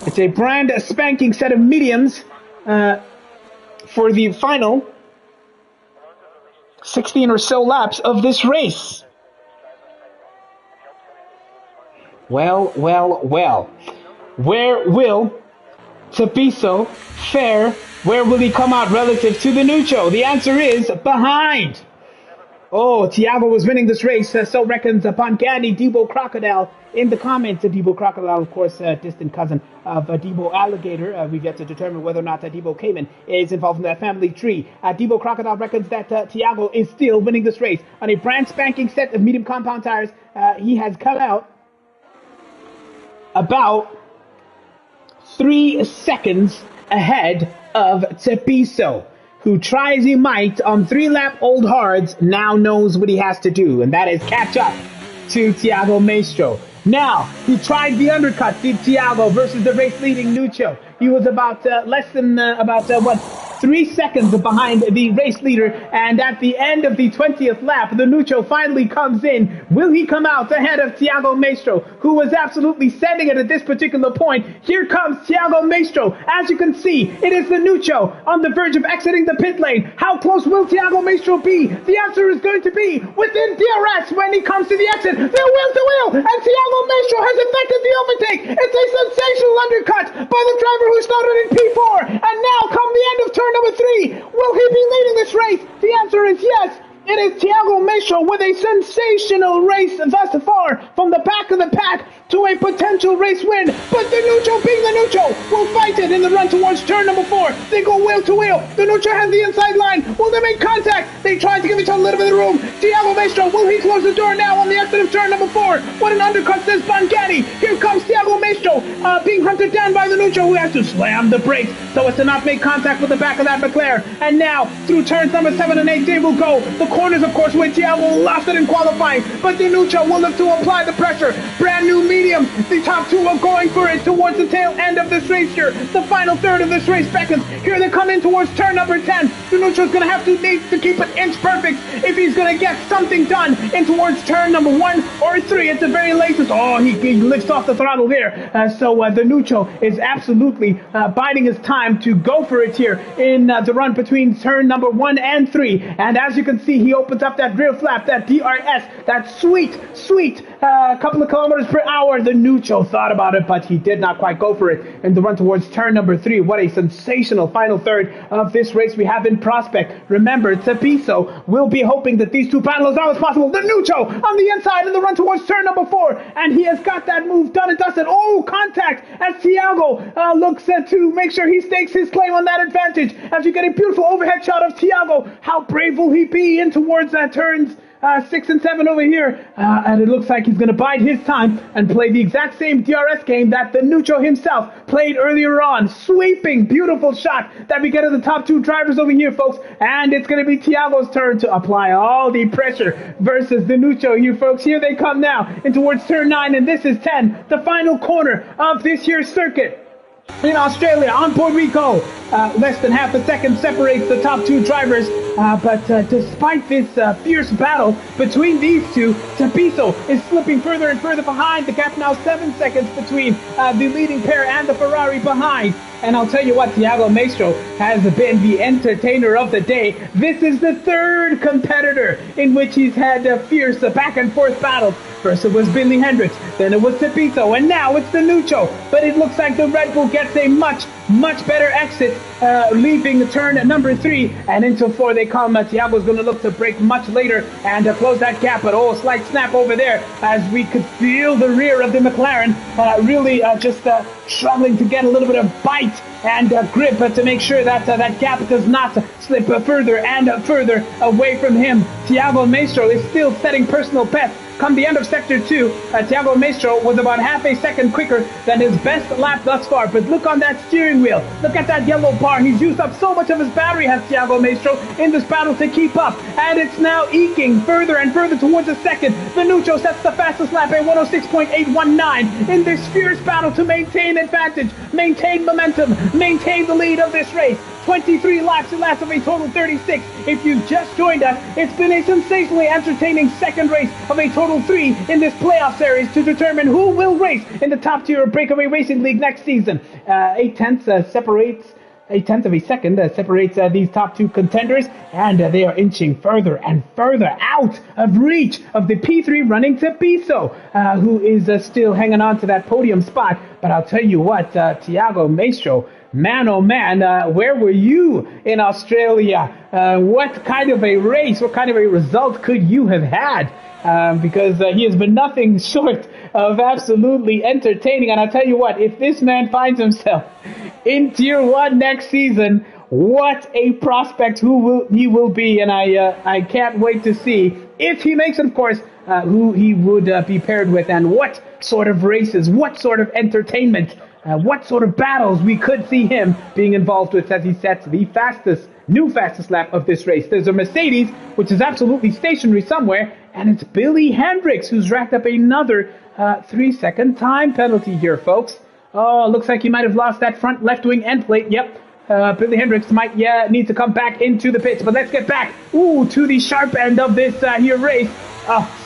It's a brand spanking set of mediums for the final 16 or so laps of this race. Well. Where will Cepiso fare? Where will he come out relative to the Nucho? The answer is behind. Oh, Tiago was winning this race, so reckons Pancani Debo Crocodile in the comments. Debo Crocodile, of course, distant cousin of Debo Alligator. We've yet to determine whether or not Debo Cayman is involved in that family tree. Debo Crocodile reckons that Tiago is still winning this race on a brand spanking set of medium compound tires. He has come out about 3 seconds ahead of Cepiso, who try as he might on 3-lap-old hards, now knows what he has to do, and that is catch up to Tiago Maestro. Now, he tried the undercut, did Tiago, versus the race-leading Nucho. He was about less than 3 seconds behind the race leader, and at the end of the 20th lap, the Nucho finally comes in. Will he come out ahead of Tiago Maestro, who was absolutely sending it at this particular point? Here comes Tiago Maestro. As you can see, it is the Nucho on the verge of exiting the pit lane. How close will Tiago Maestro be? The answer is going to be within DRS when he comes to the exit. They're wheel to wheel, and Tiago Maestro has effected the overtake. It's a sensational undercut by the driver who started in P4, and now come the end of turn number 3. Will he be leading this race? The answer is yes. It is Thiago Maestro with a sensational race thus far from the back of the pack to a potential race win. But Danuccio, being Danuccio, will fight it in the run towards turn number 4. They go wheel to wheel. Danuccio has the inside line. Will they make contact? They try to give each other a little bit of room. Thiago Maestro, will he close the door now on the exit of turn number 4? What an undercut, says Bangani. Here comes Thiago Maestro, being hunted down by Danuccio, who has to slam the brakes so as to not make contact with the back of that McLaren. And now, through turns number 7 and 8, they will go. The corners, of course, where Thiago lost it in qualifying, but Danuccio will look to apply the pressure. Brand new medium. The top two are going for it towards the tail end of this race here. The final third of this race beckons. Here they come in towards turn number 10. Danuccio's going to have to need to keep it inch perfect if he's going to get something done in towards turn number 1 or 3 at the very latest. Oh, he lifts off the throttle there. So Danuccio is absolutely biding his time to go for it here in the run between turn number 1 and 3. And as you can see, he opens up that rear flap, that DRS, that sweet couple of kilometers per hour. Danuccio thought about it, but he did not quite go for it in the run towards turn number 3. What a sensational final third of this race we have in prospect. Remember, Treviso will be hoping that these two battle as always possible. Danuccio on the inside in the run towards turn number 4, and he has got that move done and dusted. Oh, contact as Thiago looks to make sure he stakes his claim on that advantage. As you get a beautiful overhead shot of Thiago, how brave will he be in towards turns 6 and 7 over here, and it looks like he's going to bide his time and play the exact same DRS game that Danuccio himself played earlier on. Sweeping, beautiful shot that we get of the top two drivers over here, folks, and it's going to be Thiago's turn to apply all the pressure versus Danuccio here, folks. Here they come now in towards turn 9, and this is 10, the final corner of this year's circuit. In Australia, on board we go. Less than half a second separates the top two drivers. But despite this fierce battle between these two, Treviso is slipping further and further behind. The gap now 7 seconds between the leading pair and the Ferrari behind. And I'll tell you what, Thiago Maestro has been the entertainer of the day. This is the third competitor in which he's had fierce back and forth battles. First it was Billy Hendricks, then it was Treviso, and now it's Danuccio. But it looks like the Red Bull gets a much better exit, leaving turn number 3 and into 4 they come. Thiago's going to look to brake much later and close that gap, but oh, slight snap over there as we could feel the rear of the McLaren really just struggling to get a little bit of bite and grip to make sure that that gap does not slip further and further away from him. Thiago Maestro is still setting personal best. Come the end of Sector 2, Thiago Maestro was about half a second quicker than his best lap thus far. But look on that steering wheel. Look at that yellow bar. He's used up so much of his battery, has Thiago Maestro, in this battle to keep up. And it's now eking further and further towards the second. Danuccio sets the fastest lap at 106.819 in this fierce battle to maintain advantage, maintain momentum, maintain the lead of this race. 23 laps, it lasts of a total 36. If you've just joined us, it's been a sensationally entertaining second race of a total 3 in this playoff series to determine who will race in the top tier of BrakeAway Racing League next season. 8/10 separates. 1/10 of a second separates these top two contenders, and they are inching further and further out of reach of the P3 running Treviso, who is still hanging on to that podium spot. But I'll tell you what, Thiago Maestro, man, oh man, where were you in Australia? What kind of a race, what kind of a result could you have had? Because he has been nothing short of absolutely entertaining. And I'll tell you what, if this man finds himself in Tier 1 next season, what a prospect he will be. And I can't wait to see, if he makes it, of course, who he would be paired with, and what sort of races, what sort of entertainment, what sort of battles we could see him being involved with as he sets the new fastest lap of this race. There's a Mercedes, which is absolutely stationary somewhere, and it's Billy Hendricks, who's racked up another 3-second time penalty here, folks. Oh, looks like he might have lost that front left wing end plate. Yep. Billy Hendricks might need to come back into the pits, but let's get back to the sharp end of this here race.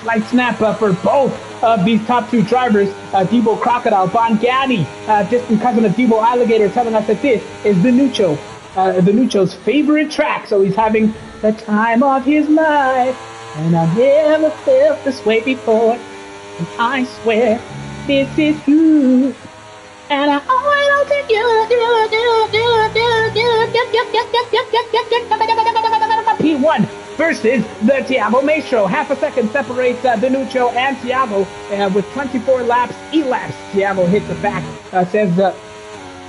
Slight snap for both of these top two drivers. Debo Crocodile, Bongani, distant cousin of Debo Alligator, telling us that this is Danuccio's favorite track. So he's having the time of his life, and I've never felt this way before. And I swear this is true. And I always don't think P1 versus the Thiago Maestro. Half a second separates Venuccio and Thiago with 24 laps elapsed. Thiago hits it back, says...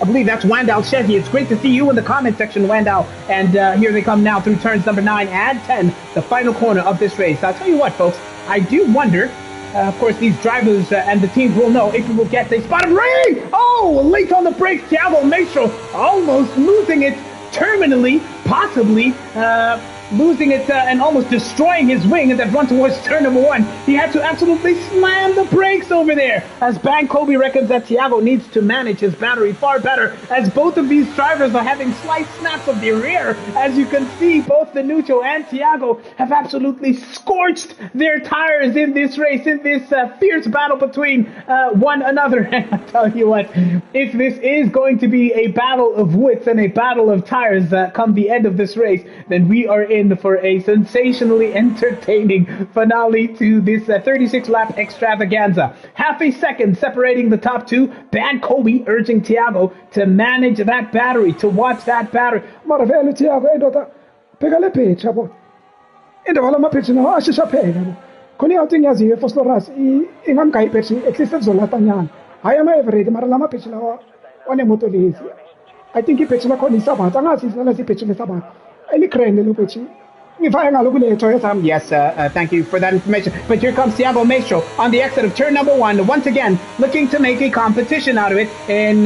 I believe that's Wandal Chevy. It's great to see you in the comment section, Wandal. And here they come now through turns number 9 and 10, the final corner of this race. I'll tell you what, folks, I do wonder, of course, these drivers and the teams will know if we will get a spot of rain. Oh, late on the brakes, Thiago Maestro almost losing it terminally, possibly losing it and almost destroying his wing in that run towards turn number 1. He had to absolutely slam the brakes over there, as Kobe reckons that Thiago needs to manage his battery far better, as both of these drivers are having slight snaps of the rear. As you can see, both Venuccio and Thiago have absolutely scorched their tires in this race, in this fierce battle between one another. And I tell you what, if this is going to be a battle of wits and a battle of tires come the end of this race, then we are in for a sensationally entertaining finale to this 36-lap extravaganza. Half a second separating the top two. Kobe urging Thiago to manage that battery, to watch that battery. Maravelo Thiago endota pegale page yabo. Enda wala mapage na ashisha phela. Khona awuthi ngiyaziyo Fosloras ingamgayi page at least ezolatanyana. Hayi ama average mara la mapage lawa one moto lezi. I think ipage la khona isabatha angazi isala sipage lesabatha. Yes, thank you for that information. But here comes Thiago Maestro on the exit of turn number 1, once again looking to make a competition out of it in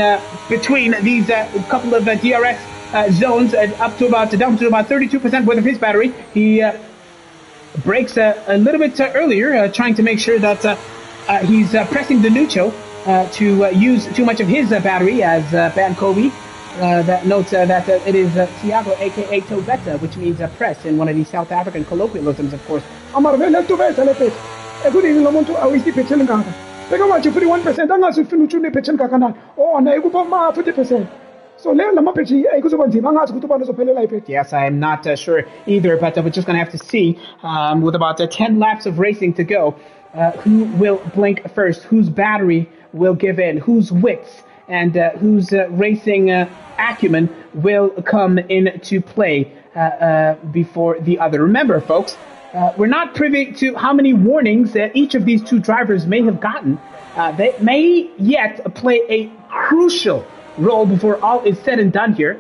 between these couple of DRS zones, up to about down to about 32% worth of his battery. He brakes a little bit earlier, trying to make sure that he's pressing Venuccio to use too much of his battery, as Kobe that notes that it is Thiago, aka Tobetta, which means press in one of these South African colloquialisms, of course. Yes, I am not sure either, but we're just going to have to see with about 10 laps of racing to go, who will blink first, whose battery will give in, whose wits and whose racing acumen will come into play before the other. Remember, folks, we're not privy to how many warnings each of these two drivers may have gotten. They may yet play a crucial role before all is said and done here.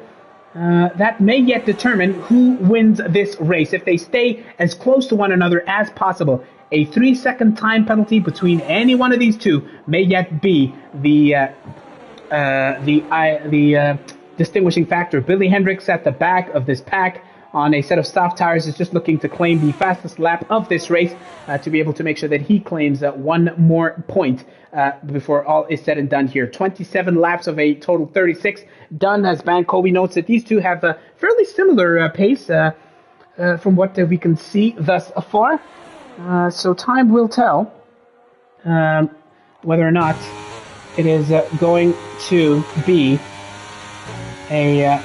That may yet determine who wins this race. If they stay as close to one another as possible, a 3-second time penalty between any one of these two may yet be the distinguishing factor. Billy Hendricks at the back of this pack on a set of soft tires is just looking to claim the fastest lap of this race to be able to make sure that he claims one more point before all is said and done here. 27 laps of a total 36 done, as Kobe notes that these two have a fairly similar pace from what we can see thus far. So time will tell whether or not it is going to be a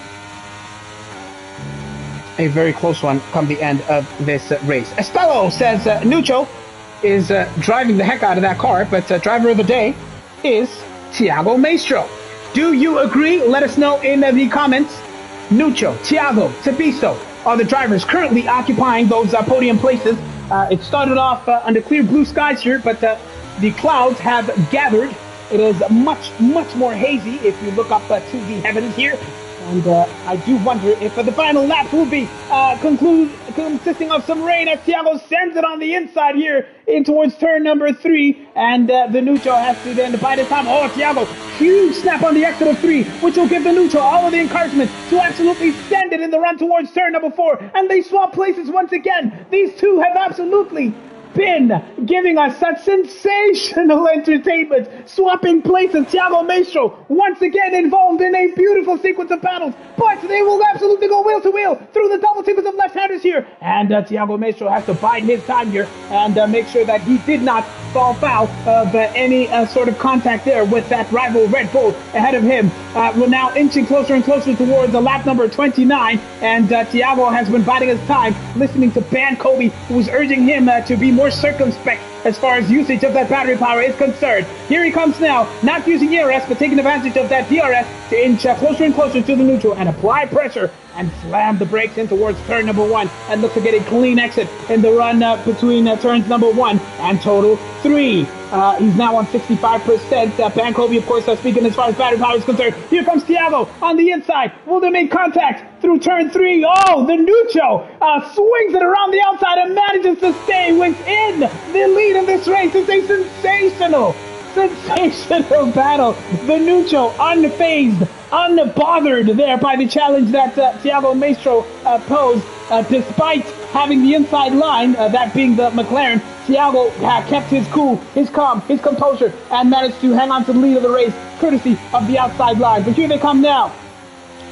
very close one come the end of this race. Estello says Nuccio is driving the heck out of that car, but driver of the day is Thiago Maestro. Do you agree? Let us know in the comments. Nuccio, Thiago, Tabiso are the drivers currently occupying those podium places. It started off under clear blue skies here, but the clouds have gathered. It is much, much more hazy if you look up to the heavens here. And I do wonder if the final lap will be consisting of some rain, as Thiago sends it on the inside here in towards turn number 3. And Venuccio has to then bide his time. Oh, Thiago, huge snap on the exit of 3, which will give Venuccio all of the encouragement to absolutely send it in the run towards turn number 4. And they swap places once again. These two have absolutely been giving us such sensational entertainment, swapping places. Thiago Maestro once again involved in a beautiful sequence of battles, but they will absolutely go wheel to wheel through the double teams of left-handers here, and Thiago Maestro has to bide his time here and make sure that he did not fall foul of any sort of contact there with that rival Red Bull ahead of him. We're now inching closer and closer towards the lap number 29, and Thiago has been biding his time, listening to Kobe, who was urging him to be more circumspect as far as usage of that battery power is concerned. Here he comes now, not using ERS, but taking advantage of that DRS to inch closer and closer to the neutral and apply pressure and slam the brakes in towards turn number 1 and look to get a clean exit in the run between turns number 1 and total 3. He's now on 65%. Bankobi, of course, speaking as far as battery power is concerned. Here comes Thiago on the inside. Will they make contact through turn 3? Oh, the Nuccio swings it around the outside and manages to stay within the lead of this race. It's a sensational battle. The Nuccio unfazed, unbothered there by the challenge that Thiago Maestro posed, despite having the inside line, that being the McLaren. Thiago kept his cool, his calm, his composure, and managed to hang on to the lead of the race, courtesy of the outside line. But here they come now,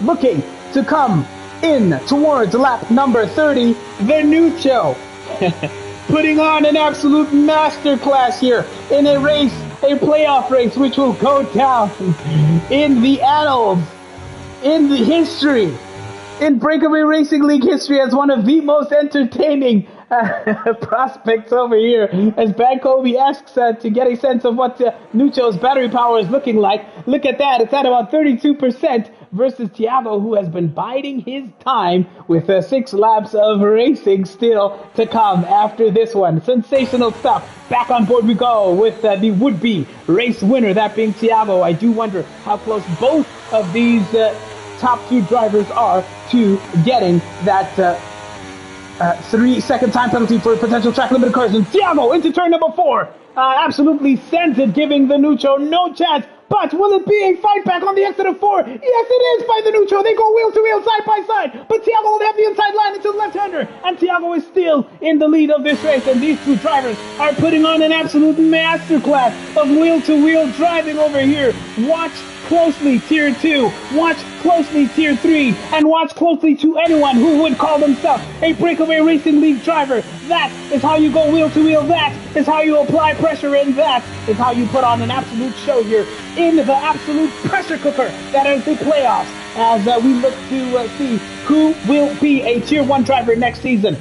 looking to come in towards lap number 30, the Nuccio. Putting on an absolute masterclass here in a race, a playoff race, which will go down in the annals, in the history, in BrakeAway Racing League history as one of the most entertaining prospects over here, as Bankobi asks to get a sense of what Nuccio's battery power is looking like. Look at that, it's at about 32% versus Thiago, who has been biding his time with 6 laps of racing still to come after this one. Sensational stuff. Back on board we go with the would-be race winner, that being Thiago. I do wonder how close both of these top 2 drivers are to getting that 3-second time penalty for potential track limit incursion. Thiago into turn number 4. Absolutely sends it, giving the Nuccio no chance. But will it be a fight back on the exit of 4? Yes, it is by the Nuccio. They go wheel to wheel, side by side. But Thiago will have the inside line into the left-hander. And Thiago is still in the lead of this race. And these 2 drivers are putting on an absolute masterclass of wheel-to-wheel driving over here. Watch closely Tier 2, watch closely Tier 3, and watch closely to anyone who would call themselves a BrakeAway Racing League driver. That is how you go wheel to wheel, that is how you apply pressure, and that is how you put on an absolute show here in the absolute pressure cooker that is the playoffs, as we look to see who will be a Tier 1 driver next season.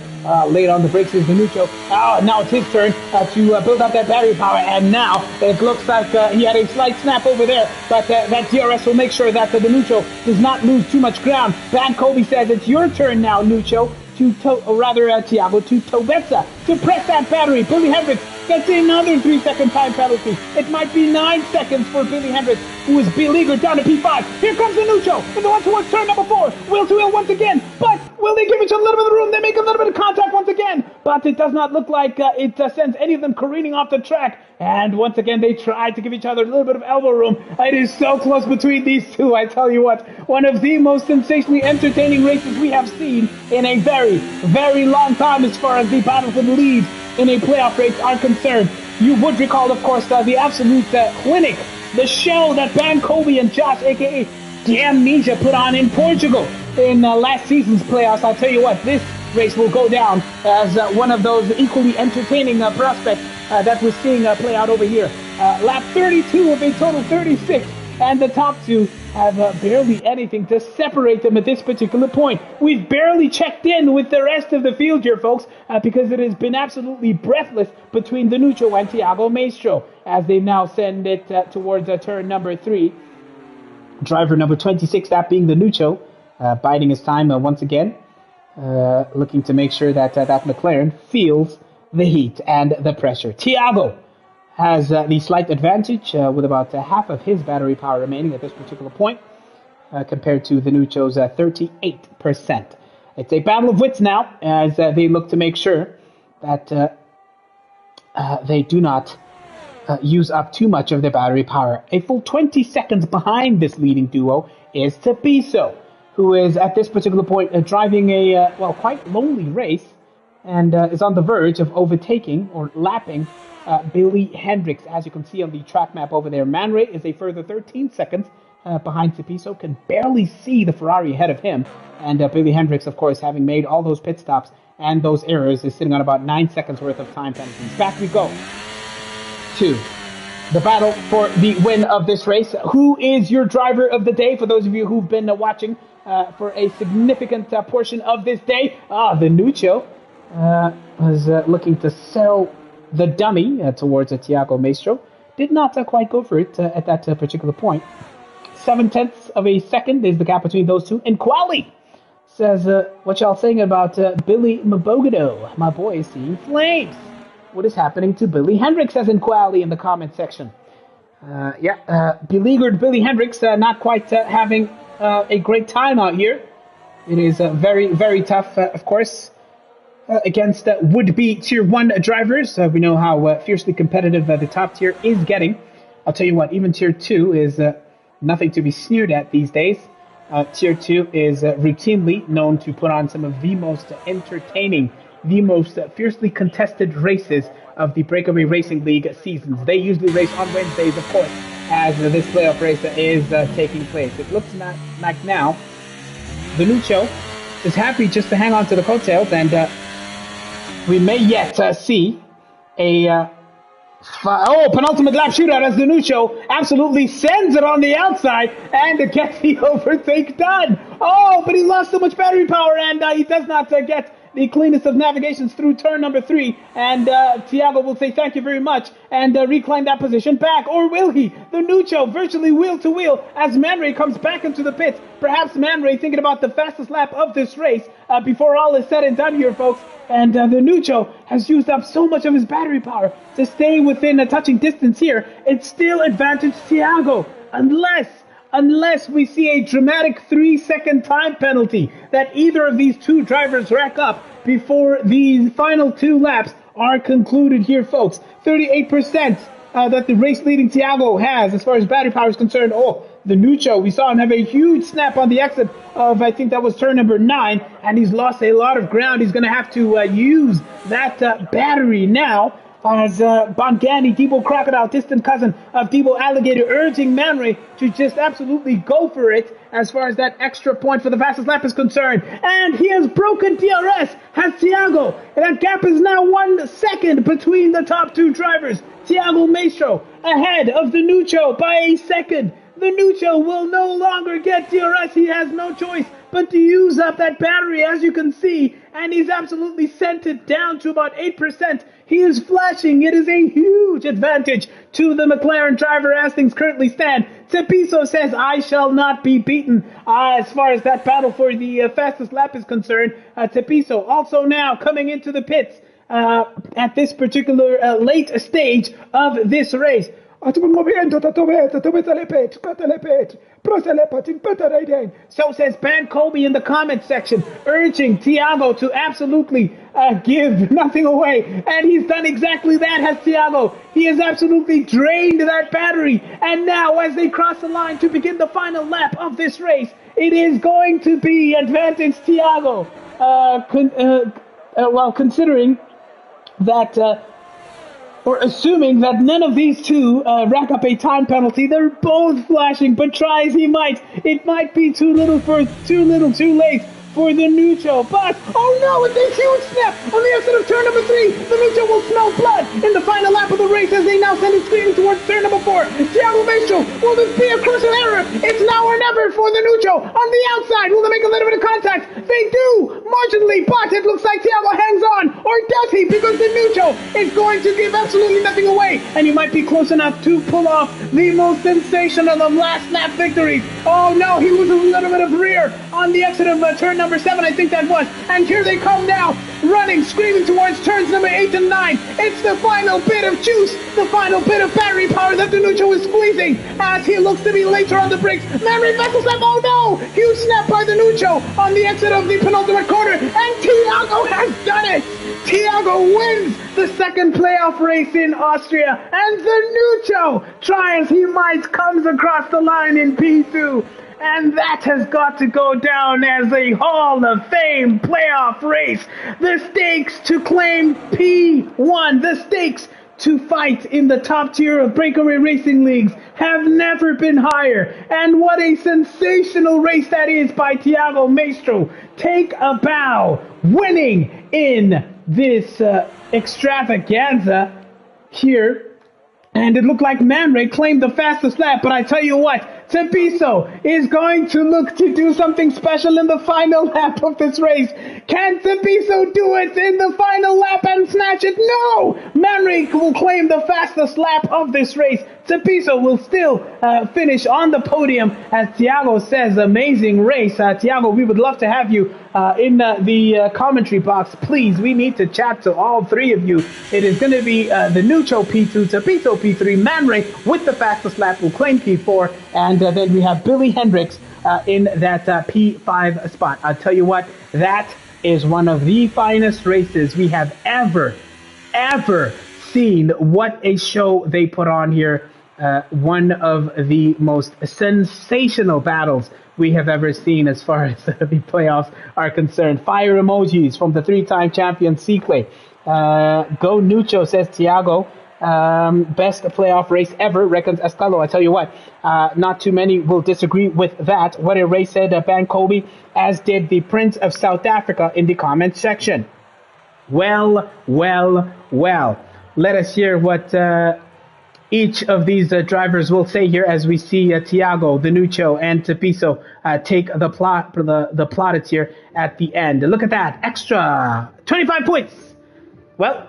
Late on the brakes is the Nuccio. Now it's his turn to build up that battery power, and now it looks like he had a slight snap over there, but that DRS will make sure that the Nuccio does not lose too much ground. Bankobi says it's your turn now, Nuccio, Thiago, to Tovetsa, to press that battery. Billy Hendricks gets another 3-second time penalty. It might be 9 seconds for Billy Hendricks, who is beleaguered down to P5. Here comes the Nuccio, and the one towards turn number 4. Wheel to wheel once again, but will they give each other a little bit of room? They make a little bit of contact once again, but it does not look like it sends any of them careening off the track. And once again, they try to give each other a little bit of elbow room. It is so close between these 2. I tell you what, one of the most sensationally entertaining races we have seen in a very, very long time as far as the battle for the lead in a playoff race are concerned. You would recall, of course, the absolute clinic, the show that Bankobi and Josh, a.k.a. Amnesia, put on in Portugal in last season's playoffs. I'll tell you what, this race will go down as one of those equally entertaining prospects that we're seeing play out over here. Lap 32 of a total 36, and the top 2 have barely anything to separate them at this particular point. We've barely checked in with the rest of the field here, folks, because it has been absolutely breathless between the Nuccio and Thiago Maestro, as they now send it towards turn number 3. Driver number 26, that being the Nuccio, biding his time once again, looking to make sure that that McLaren feels the heat and the pressure. Thiago has the slight advantage with about half of his battery power remaining at this particular point, compared to the Nuccio's 38%. It's a battle of wits now, as they look to make sure that they do not use up too much of their battery power. A full 20 seconds behind this leading duo is Tapiso, who is at this particular point driving a quite lonely race, and is on the verge of overtaking or lapping Billy Hendricks. As you can see on the track map over there, Man Ray is a further 13 seconds behind Tapiso, can barely see the Ferrari ahead of him, and Billy Hendricks, of course, having made all those pit stops and those errors, is sitting on about 9 seconds worth of time penalties. Back we go to the battle for the win of this race. Who is your driver of the day? For those of you who've been watching for a significant portion of this day, the Nuccio was looking to sell the dummy towards Thiago Maestro. Did not quite go for it at that particular point. 0.7 of a second is the gap between those two. And Quali says, what y'all saying about Billy Mabogado? My boy is seeing flames. What is happening to Billy Hendricks, says Quali in the comment section. Beleaguered Billy Hendricks not quite having a great time out here. It is very, very tough, of course, against would-be Tier 1 drivers. We know how fiercely competitive the top tier is getting. I'll tell you what, even Tier 2 is nothing to be sneered at these days. Tier 2 is routinely known to put on some of the most entertaining, the most fiercely contested races of the BrakeAway Racing League seasons. They usually race on Wednesdays, of course, as this playoff race is taking place. It looks like now Venuccio is happy just to hang on to the coattails, and we may yet see a penultimate lap shootout as Venuccio absolutely sends it on the outside and gets the overtake done. Oh, but he lost so much battery power, and he does not get the cleanest of navigations through turn number 3, and Thiago will say thank you very much and reclaim that position back, or will he? Venuccio virtually wheel to wheel as Man Ray comes back into the pits. Perhaps Man Ray thinking about the fastest lap of this race before all is said and done here, folks. And Venuccio has used up so much of his battery power to stay within a touching distance here. It's still advantage Thiago, unless we see a dramatic 3-second time penalty that either of these two drivers rack up before the final 2 laps are concluded here, folks. 38% that the race-leading Thiago has as far as battery power is concerned. Oh, Venuccio, we saw him have a huge snap on the exit of, I think that was turn number 9, and he's lost a lot of ground. He's going to have to use that battery now. As Bongani, Debo Crocodile, distant cousin of Debo Alligator, urging Man Ray to just absolutely go for it as far as that extra point for the fastest lap is concerned. And he has broken DRS, has Thiago. And that gap is now 1 second between the top 2 drivers. Thiago Maestro ahead of Venuccio by a second. Venuccio will no longer get DRS. He has no choice but to use up that battery, as you can see, and he's absolutely sent it down to about 8%. He is flashing. It is a huge advantage to the McLaren driver as things currently stand. Tepiso says, I shall not be beaten. As far as that battle for the fastest lap is concerned, Tepiso also now coming into the pits at this particular late stage of this race. So says Ban Kobe in the comment section, urging Thiago to absolutely give nothing away. And he's done exactly that, has Thiago. He has absolutely drained that battery. And now as they cross the line to begin the final lap of this race, it is going to be advantage Thiago. Considering that... or assuming that none of these two rack up a time penalty, they're both flashing, but try as he might, it might be too little, too late for Venuccio. But, oh no, it's a huge snap on the exit of turn number 3. Venuccio will smell blood in the final lap of the race as they now send it screaming towards turn number 4. Thiago Maestro, will this be a crucial error? It's now or never for Venuccio. On the outside, will they make a little bit of contact? They do, marginally, but it looks like Thiago hangs on. Or does he? Because Venuccio is going to give absolutely nothing away. And he might be close enough to pull off the most sensational of last lap victories. Oh no, he was a little bit of rear on the exit of turn number 7, I think that was. And here they come now, running, screaming towards turns number 8 and 9. It's the final bit of juice, the final bit of battery power that Venuccio is squeezing as he looks to be later on the brakes. Man Ray vessel snap, oh no! Huge snap by Venuccio on the exit of the penultimate corner, and Thiago has done it! Thiago wins the second playoff race in Austria, and Venuccio, try as he might, comes across the line in P2. And that has got to go down as a Hall of Fame playoff race. The stakes to claim P1, the stakes to fight in the top tier of BrakeAway Racing Leagues have never been higher. And what a sensational race that is by Thiago Maestro. Take a bow, winning in this extravaganza here. And it looked like Man Ray claimed the fastest lap, but I tell you what, Tepiso is going to look to do something special in the final lap of this race. Can Tepiso do it in the final lap and snatch it? No! Manrique will claim the fastest lap of this race. Tepiso will still finish on the podium. As Thiago says, amazing race. Thiago, we would love to have you in the commentary box. Please, we need to chat to all three of you. It is going to be the Nucho P2, Tepiso P3, Manrique with the fastest lap will claim P4, and then we have Billy Hendricks in that P5 spot. I'll tell you what, that is one of the finest races we have ever seen. What a show they put on here. One of the most sensational battles we have ever seen as far as the playoffs are concerned. Fire emojis from the three-time champion Sequay. Go Nucho, says Thiago. Best playoff race ever, reckons Escalo. I tell you what, not too many will disagree with that. What a race, said Ban Kobe, as did the Prince of South Africa in the comment section. Well. Let us hear what each of these drivers will say here as we see Thiago, Nucho, and Tepiso take the plaudits here at the end. Look at that, extra 25 points. Well,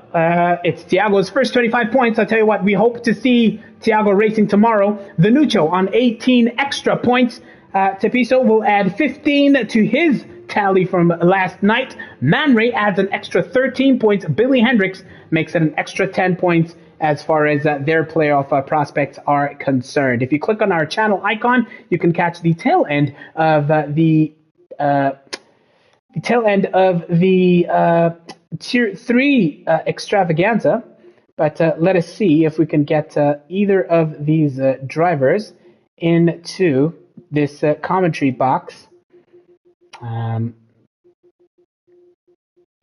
it's Thiago's first 25 points. I'll tell you what, we hope to see Thiago racing tomorrow. Nucho on 18 extra points. Tepiso will add 15 to his tally from last night. Manrique adds an extra 13 points. Billy Hendricks makes it an extra 10 points as far as their playoff prospects are concerned. If you click on our channel icon, you can catch the tail end of the Tier 3 extravaganza. But let us see if we can get either of these drivers into this commentary box.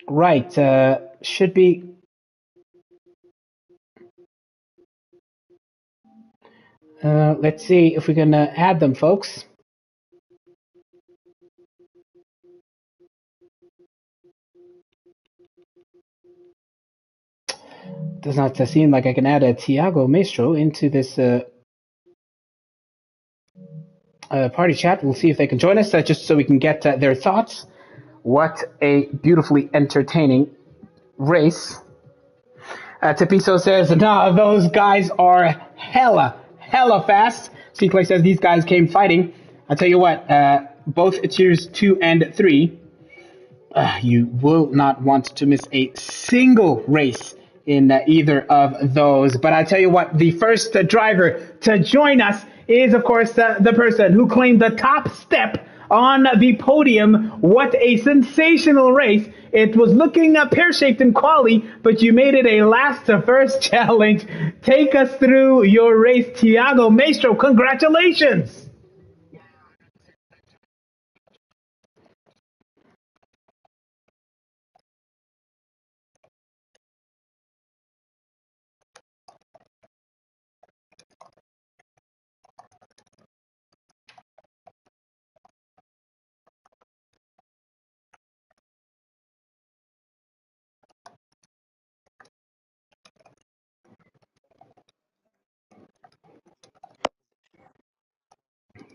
Right, should be... let's see if we can add them, folks. Does not seem like I can add a Thiago Maestro into this party chat. We'll see if they can join us, just so we can get their thoughts. What a beautifully entertaining race. Tepiso says, nah, those guys are hella fast. C-Clay says these guys came fighting. I'll tell you what, both tiers 2 and 3, you will not want to miss a single race in either of those. But I tell you what, the first driver to join us is, of course, the person who claimed the top step on the podium. What a sensational race. It was looking pear-shaped in quali, but you made it a last-to-first challenge. Take us through your race, Thiago Maestro. Congratulations.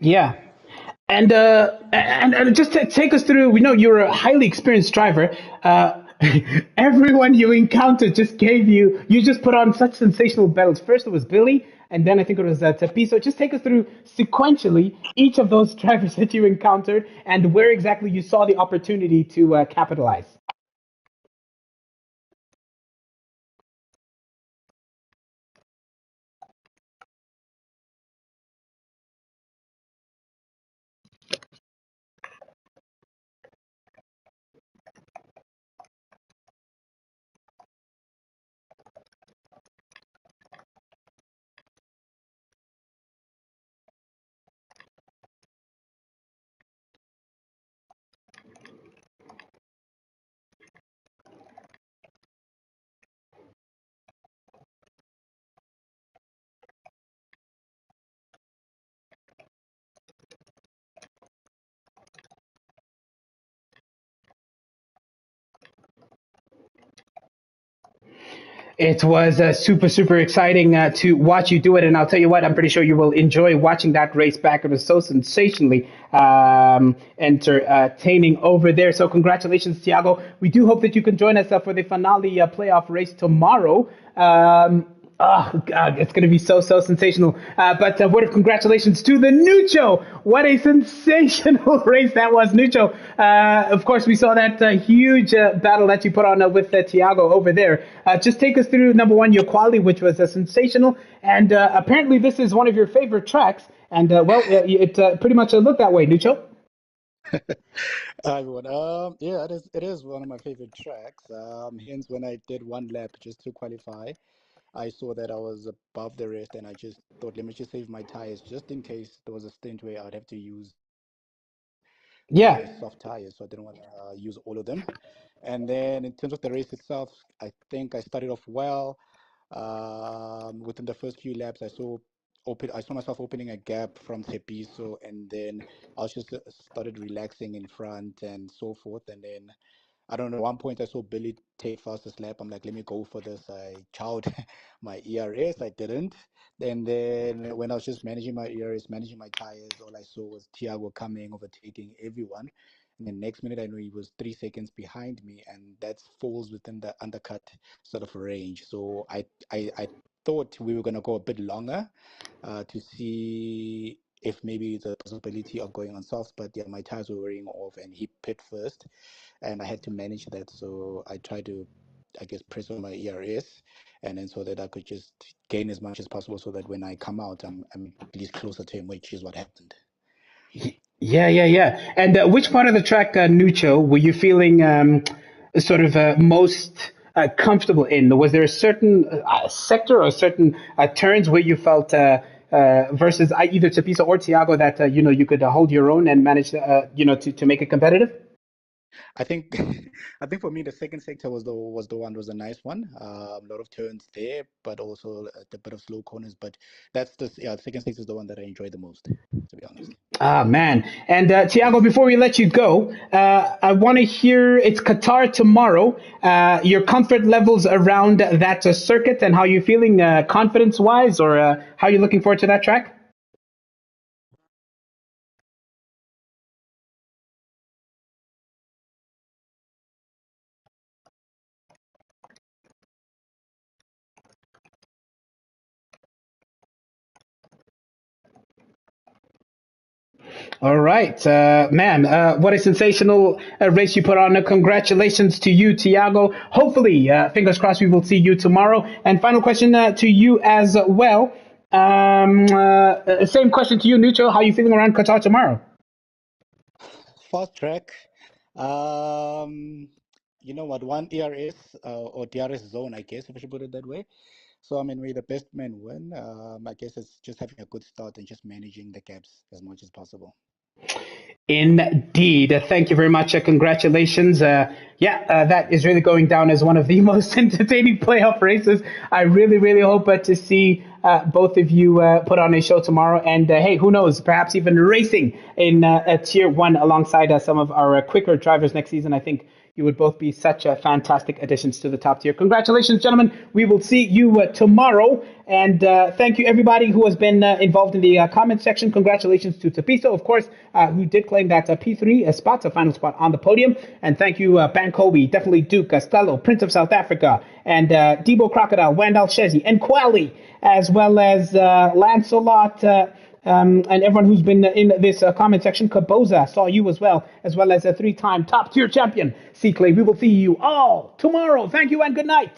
Yeah. And just to take us through, we know you're a highly experienced driver. Everyone you encountered just you just put on such sensational battles. First it was Billy, and then I think it was Tepiso. Just take us through sequentially each of those drivers that you encountered and where exactly you saw the opportunity to capitalize. It was super, super exciting to watch you do it. And I'll tell you what, I'm pretty sure you will enjoy watching that race back. It was so sensationally entertaining over there. So congratulations, Thiago. We do hope that you can join us for the finale playoff race tomorrow. Oh, God, it's going to be so, so sensational. But a word of congratulations to the Nucho. What a sensational race that was, Nucho. Of course, we saw that huge battle that you put on with Thiago over there. Just take us through, number one, your quality, which was sensational. And apparently this is one of your favorite tracks. And, it pretty much looked that way, Nucho. Hi everyone. Yeah, it is one of my favorite tracks. Hence, when I did one lap just to qualify, I saw that I was above the rest, and I just thought, let me just save my tires just in case there was a stint where I'd have to use my Yeah. soft tires, so I didn't want to use all of them. And then in terms of the race itself, I think I started off well. Within the first few laps, I saw myself opening a gap from Tepiso, and then I was just started relaxing in front and so forth. And then I don't know, at one point I saw Billy take fastest lap. I'm like, let me go for this. I chowed my ERS. I didn't. And then when I was just managing my ERS, managing my tires, all I saw was Thiago coming, overtaking everyone. And the next minute I knew he was 3 seconds behind me, and that falls within the undercut sort of range. So I thought we were going to go a bit longer to see if maybe the possibility of going on softs, but yeah, my tires were wearing off and he pit first and I had to manage that. So I tried to, I guess, press on my ERS and then so that I could just gain as much as possible so that when I come out, I'm at least closer to him, which is what happened. Yeah, yeah, yeah. And which part of the track, Nucho, were you feeling sort of most comfortable in? Was there a certain sector or certain turns where you felt versus either Tapisa or Tiago that you could hold your own and manage to make it competitive? I think I think for me the second sector was a nice one. A lot of turns there, but also a bit of slow corners. But the second sector is the one that I enjoy the most, to be honest. Ah, man. And Tiago, before we let you go, I want to hear it's Qatar tomorrow. Your comfort levels around that circuit and how you're feeling confidence wise, or how you're looking forward to that track? All right, man. What a sensational race you put on. Congratulations to you, Tiago. Hopefully, fingers crossed, we will see you tomorrow. And final question to you as well. Same question to you, Nucho. How are you feeling around Qatar tomorrow? Fast track. You know what? One ERS or DRS zone, I guess, if I should put it that way. So I mean, may the best man win. I guess it's just having a good start and just managing the gaps as much as possible. Indeed. Thank you very much. Congratulations. That is really going down as one of the most entertaining playoff races. I really, really hope to see both of you put on a show tomorrow. And hey, who knows, perhaps even racing in a tier one alongside some of our quicker drivers next season. I think you would both be such fantastic additions to the top tier. Congratulations, gentlemen. We will see you tomorrow. And thank you, everybody who has been involved in the comment section. Congratulations to Tapiso, of course, who did claim that P3 spot, a final spot on the podium. And thank you, Bankobi, definitely Duke, Costello, Prince of South Africa, and Debo Crocodile, Wandal Shezi, and Quali, as well as Lancelot. And everyone who's been in this comment section. Kaboza saw you as well as a three-time top tier champion, C. Clay. We will see you all tomorrow. Thank you and good night.